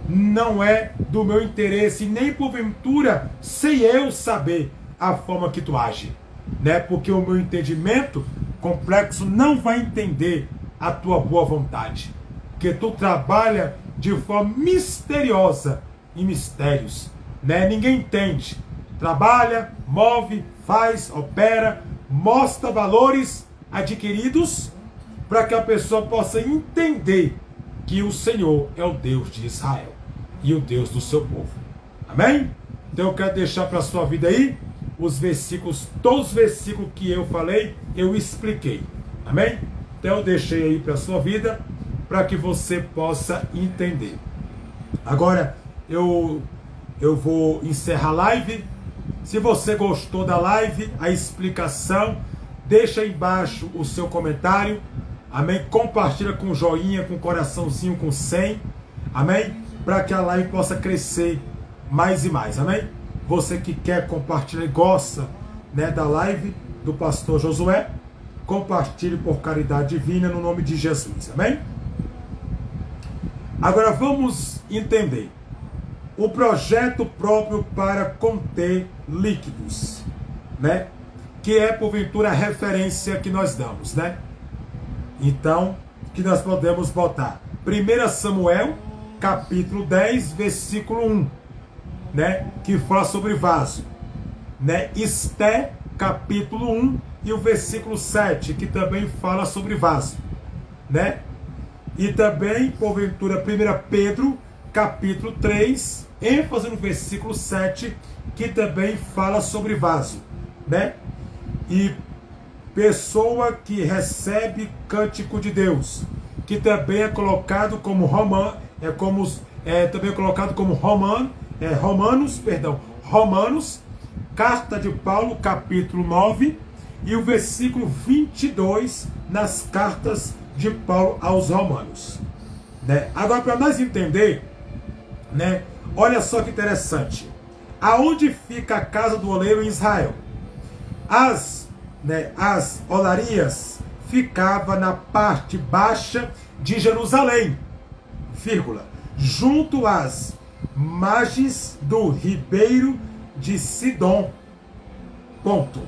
não é do meu interesse, nem porventura sei eu saber a forma que tu age, né? Porque o meu entendimento complexo não vai entender a tua boa vontade, porque tu trabalha de forma misteriosa em mistérios, né? Ninguém entende. Trabalha, move, faz, opera, mostra valores adquiridos para que a pessoa possa entender que o Senhor é o Deus de Israel e o Deus do seu povo. Amém? Então eu quero deixar para a sua vida aí os versículos, todos os versículos que eu falei, eu expliquei. Amém? Então eu deixei aí para a sua vida, para que você possa entender. Agora eu vou encerrar a live. Se você gostou da live, a explicação, deixa aí embaixo o seu comentário. Amém? Compartilha com joinha, com coraçãozinho, com 100. Amém? Para que a live possa crescer mais e mais. Amém? Você que quer compartilhar e gosta, né, da live do pastor Josué, compartilhe por caridade divina no nome de Jesus. Amém? Agora vamos entender o projeto próprio para conter líquidos, né? Que é porventura a referência que nós damos, né? Então, que nós podemos botar 1 Samuel, capítulo 10, versículo 1, né? Que fala sobre vaso, né? Esté, capítulo 1 e o versículo 7, que também fala sobre vaso, né? E também, porventura, 1 Pedro, capítulo 3, ênfase no versículo 7, que também fala sobre vaso, né? E pessoa que recebe cântico de Deus, que também é colocado como também é colocado como Romanos, carta de Paulo, capítulo 9, e o versículo 22 nas cartas de Paulo aos Romanos, né? Agora, para nós entender, né? Olha só que interessante. Aonde fica a casa do oleiro em Israel? As olarias ficavam na parte baixa de Jerusalém, vírgula, junto às margens do ribeiro de Sidom. Ponto.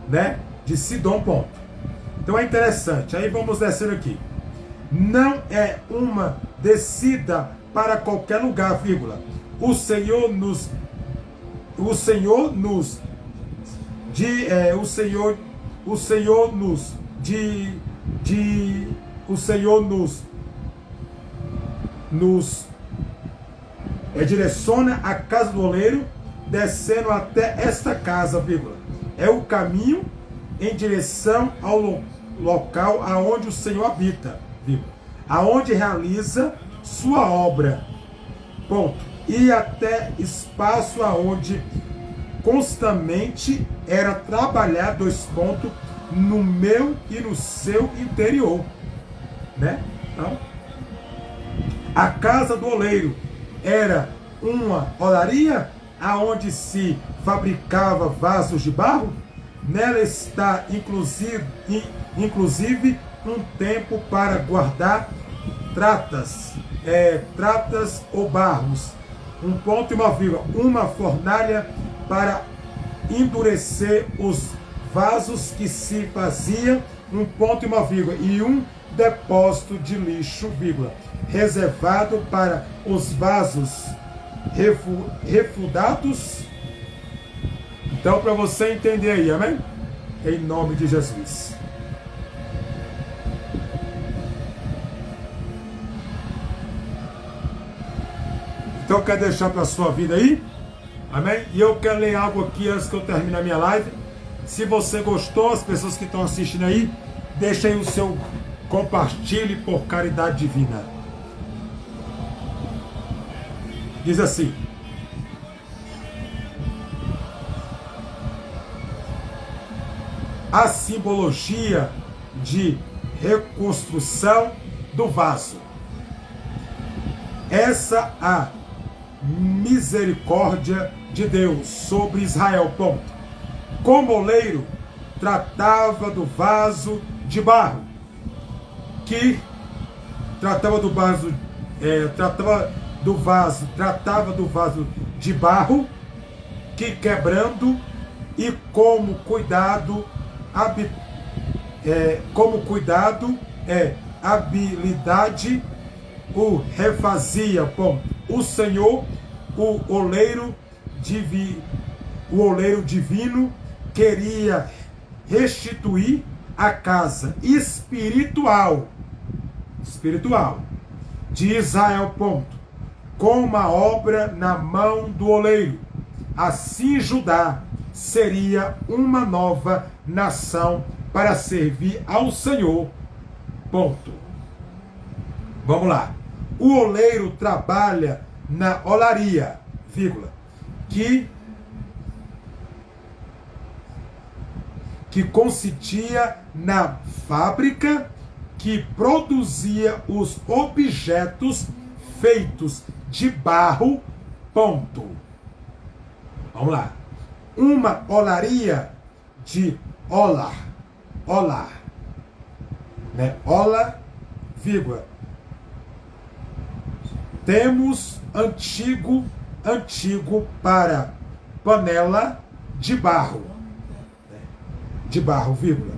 Né? De Sidom, ponto. Então é interessante. Aí vamos descer aqui. Não é uma descida para qualquer lugar, vírgula. O Senhor nos direciona a casa do oleiro, descendo até esta casa, vírgula. É o caminho em direção ao local aonde o Senhor habita, vírgula, aonde realiza sua obra, ponto. E até espaço aonde constantemente era trabalhar, dois pontos, no meu e no seu interior, né? Então, a casa do oleiro era uma olaria aonde se fabricava vasos de barro. Nela está inclusive um tempo para guardar tratas ou barros, um ponto e uma vírgula, uma fornalha para endurecer os vasos que se fazia, um ponto e uma vírgula, e um depósito de lixo, vírgula, reservado para os vasos refudados. Então, para você entender aí, amém? Em nome de Jesus. Então, quer deixar para a sua vida aí? Amém? E eu quero ler algo aqui antes que eu termine a minha live. Se você gostou, as pessoas que estão assistindo aí, deixa aí o seu compartilhe por caridade divina. Diz assim: a simbologia de reconstrução do vaso. Essa a misericórdia de Deus sobre Israel, ponto. Como oleiro tratava do vaso de barro, que tratava do vaso de barro, que quebrando, e como cuidado habilidade o refazia, ponto. O Senhor, o oleiro divino, queria restituir a casa espiritual de Israel, ponto, com uma obra na mão do oleiro. Assim Judá seria uma nova nação para servir ao Senhor, ponto. Vamos lá. O oleiro trabalha na olaria, vírgula, que consistia na fábrica que produzia os objetos feitos de barro, ponto. Vamos lá. Uma olaria de olar, né? Ola, vírgula. Temos antigo para panela de barro, vírgula.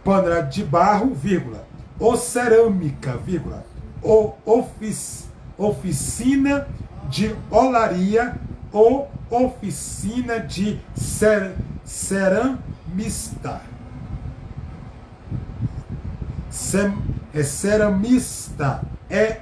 Panela de barro, vírgula. Ou cerâmica, vírgula. Ou oficina de olaria ou oficina de ceramista. Ceramista é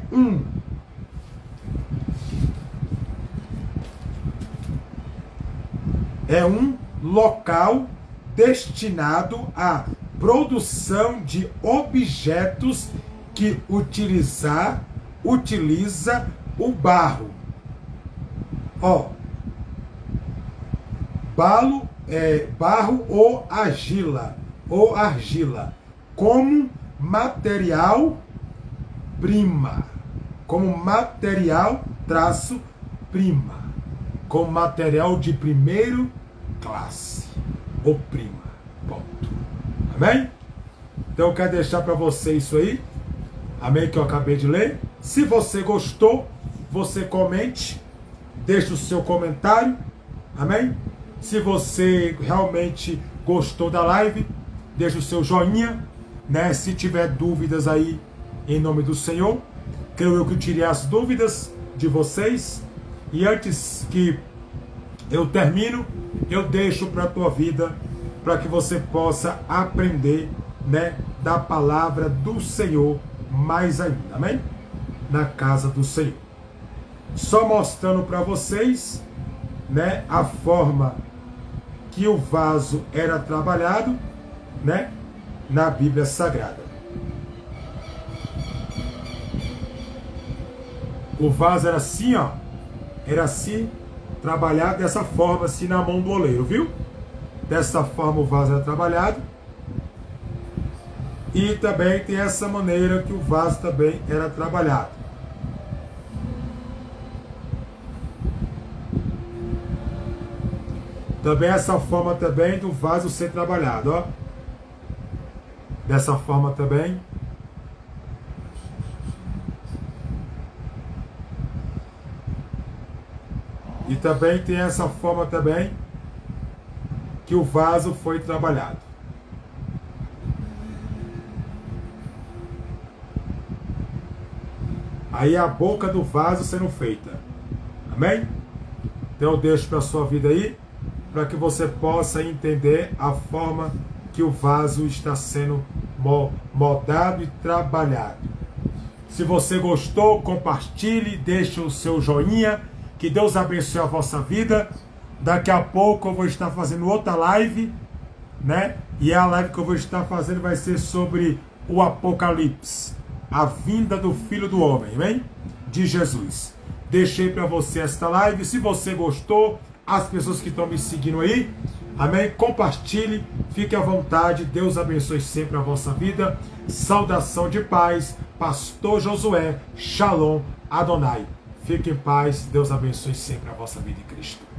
um local destinado à produção de objetos que utiliza o barro. Barro ou argila como material prima, como material de primeiro classe ou prima, ponto. Amém? Então eu quero deixar para você isso aí. amém, que eu acabei de ler. Se você gostou, você comente, deixe o seu comentário, amém. Se você realmente gostou da live, deixe o seu joinha, né? Se tiver dúvidas aí, em nome do Senhor, creio eu que tirei as dúvidas de vocês. E antes que eu termino, eu deixo para a tua vida, para que você possa aprender, né, da palavra do Senhor mais ainda, amém? Na casa do Senhor. Só mostrando para vocês, né, a forma que o vaso era trabalhado, né, na Bíblia Sagrada. O vaso era assim, ó, era assim, trabalhado dessa forma, assim, na mão do oleiro, viu? Dessa forma o vaso era trabalhado. E também tem essa maneira que o vaso também era trabalhado. Também essa forma também do vaso ser trabalhado, ó. Dessa forma também. E também tem essa forma também que o vaso foi trabalhado. Aí a boca do vaso sendo feita. Amém? Então eu deixo para a sua vida aí, para que você possa entender a forma que o vaso está sendo moldado e trabalhado. Se você gostou, compartilhe, deixe o seu joinha. Que Deus abençoe a vossa vida. Daqui a pouco eu vou estar fazendo outra live, né? E a live que eu vou estar fazendo vai ser sobre o Apocalipse, a vinda do Filho do Homem, amém? De Jesus. Deixei para você esta live. Se você gostou, as pessoas que estão me seguindo aí, amém? Compartilhe, fique à vontade. Deus abençoe sempre a vossa vida. Saudação de paz, Pastor Josué, Shalom Adonai. Fique em paz, Deus abençoe sempre a vossa vida em Cristo.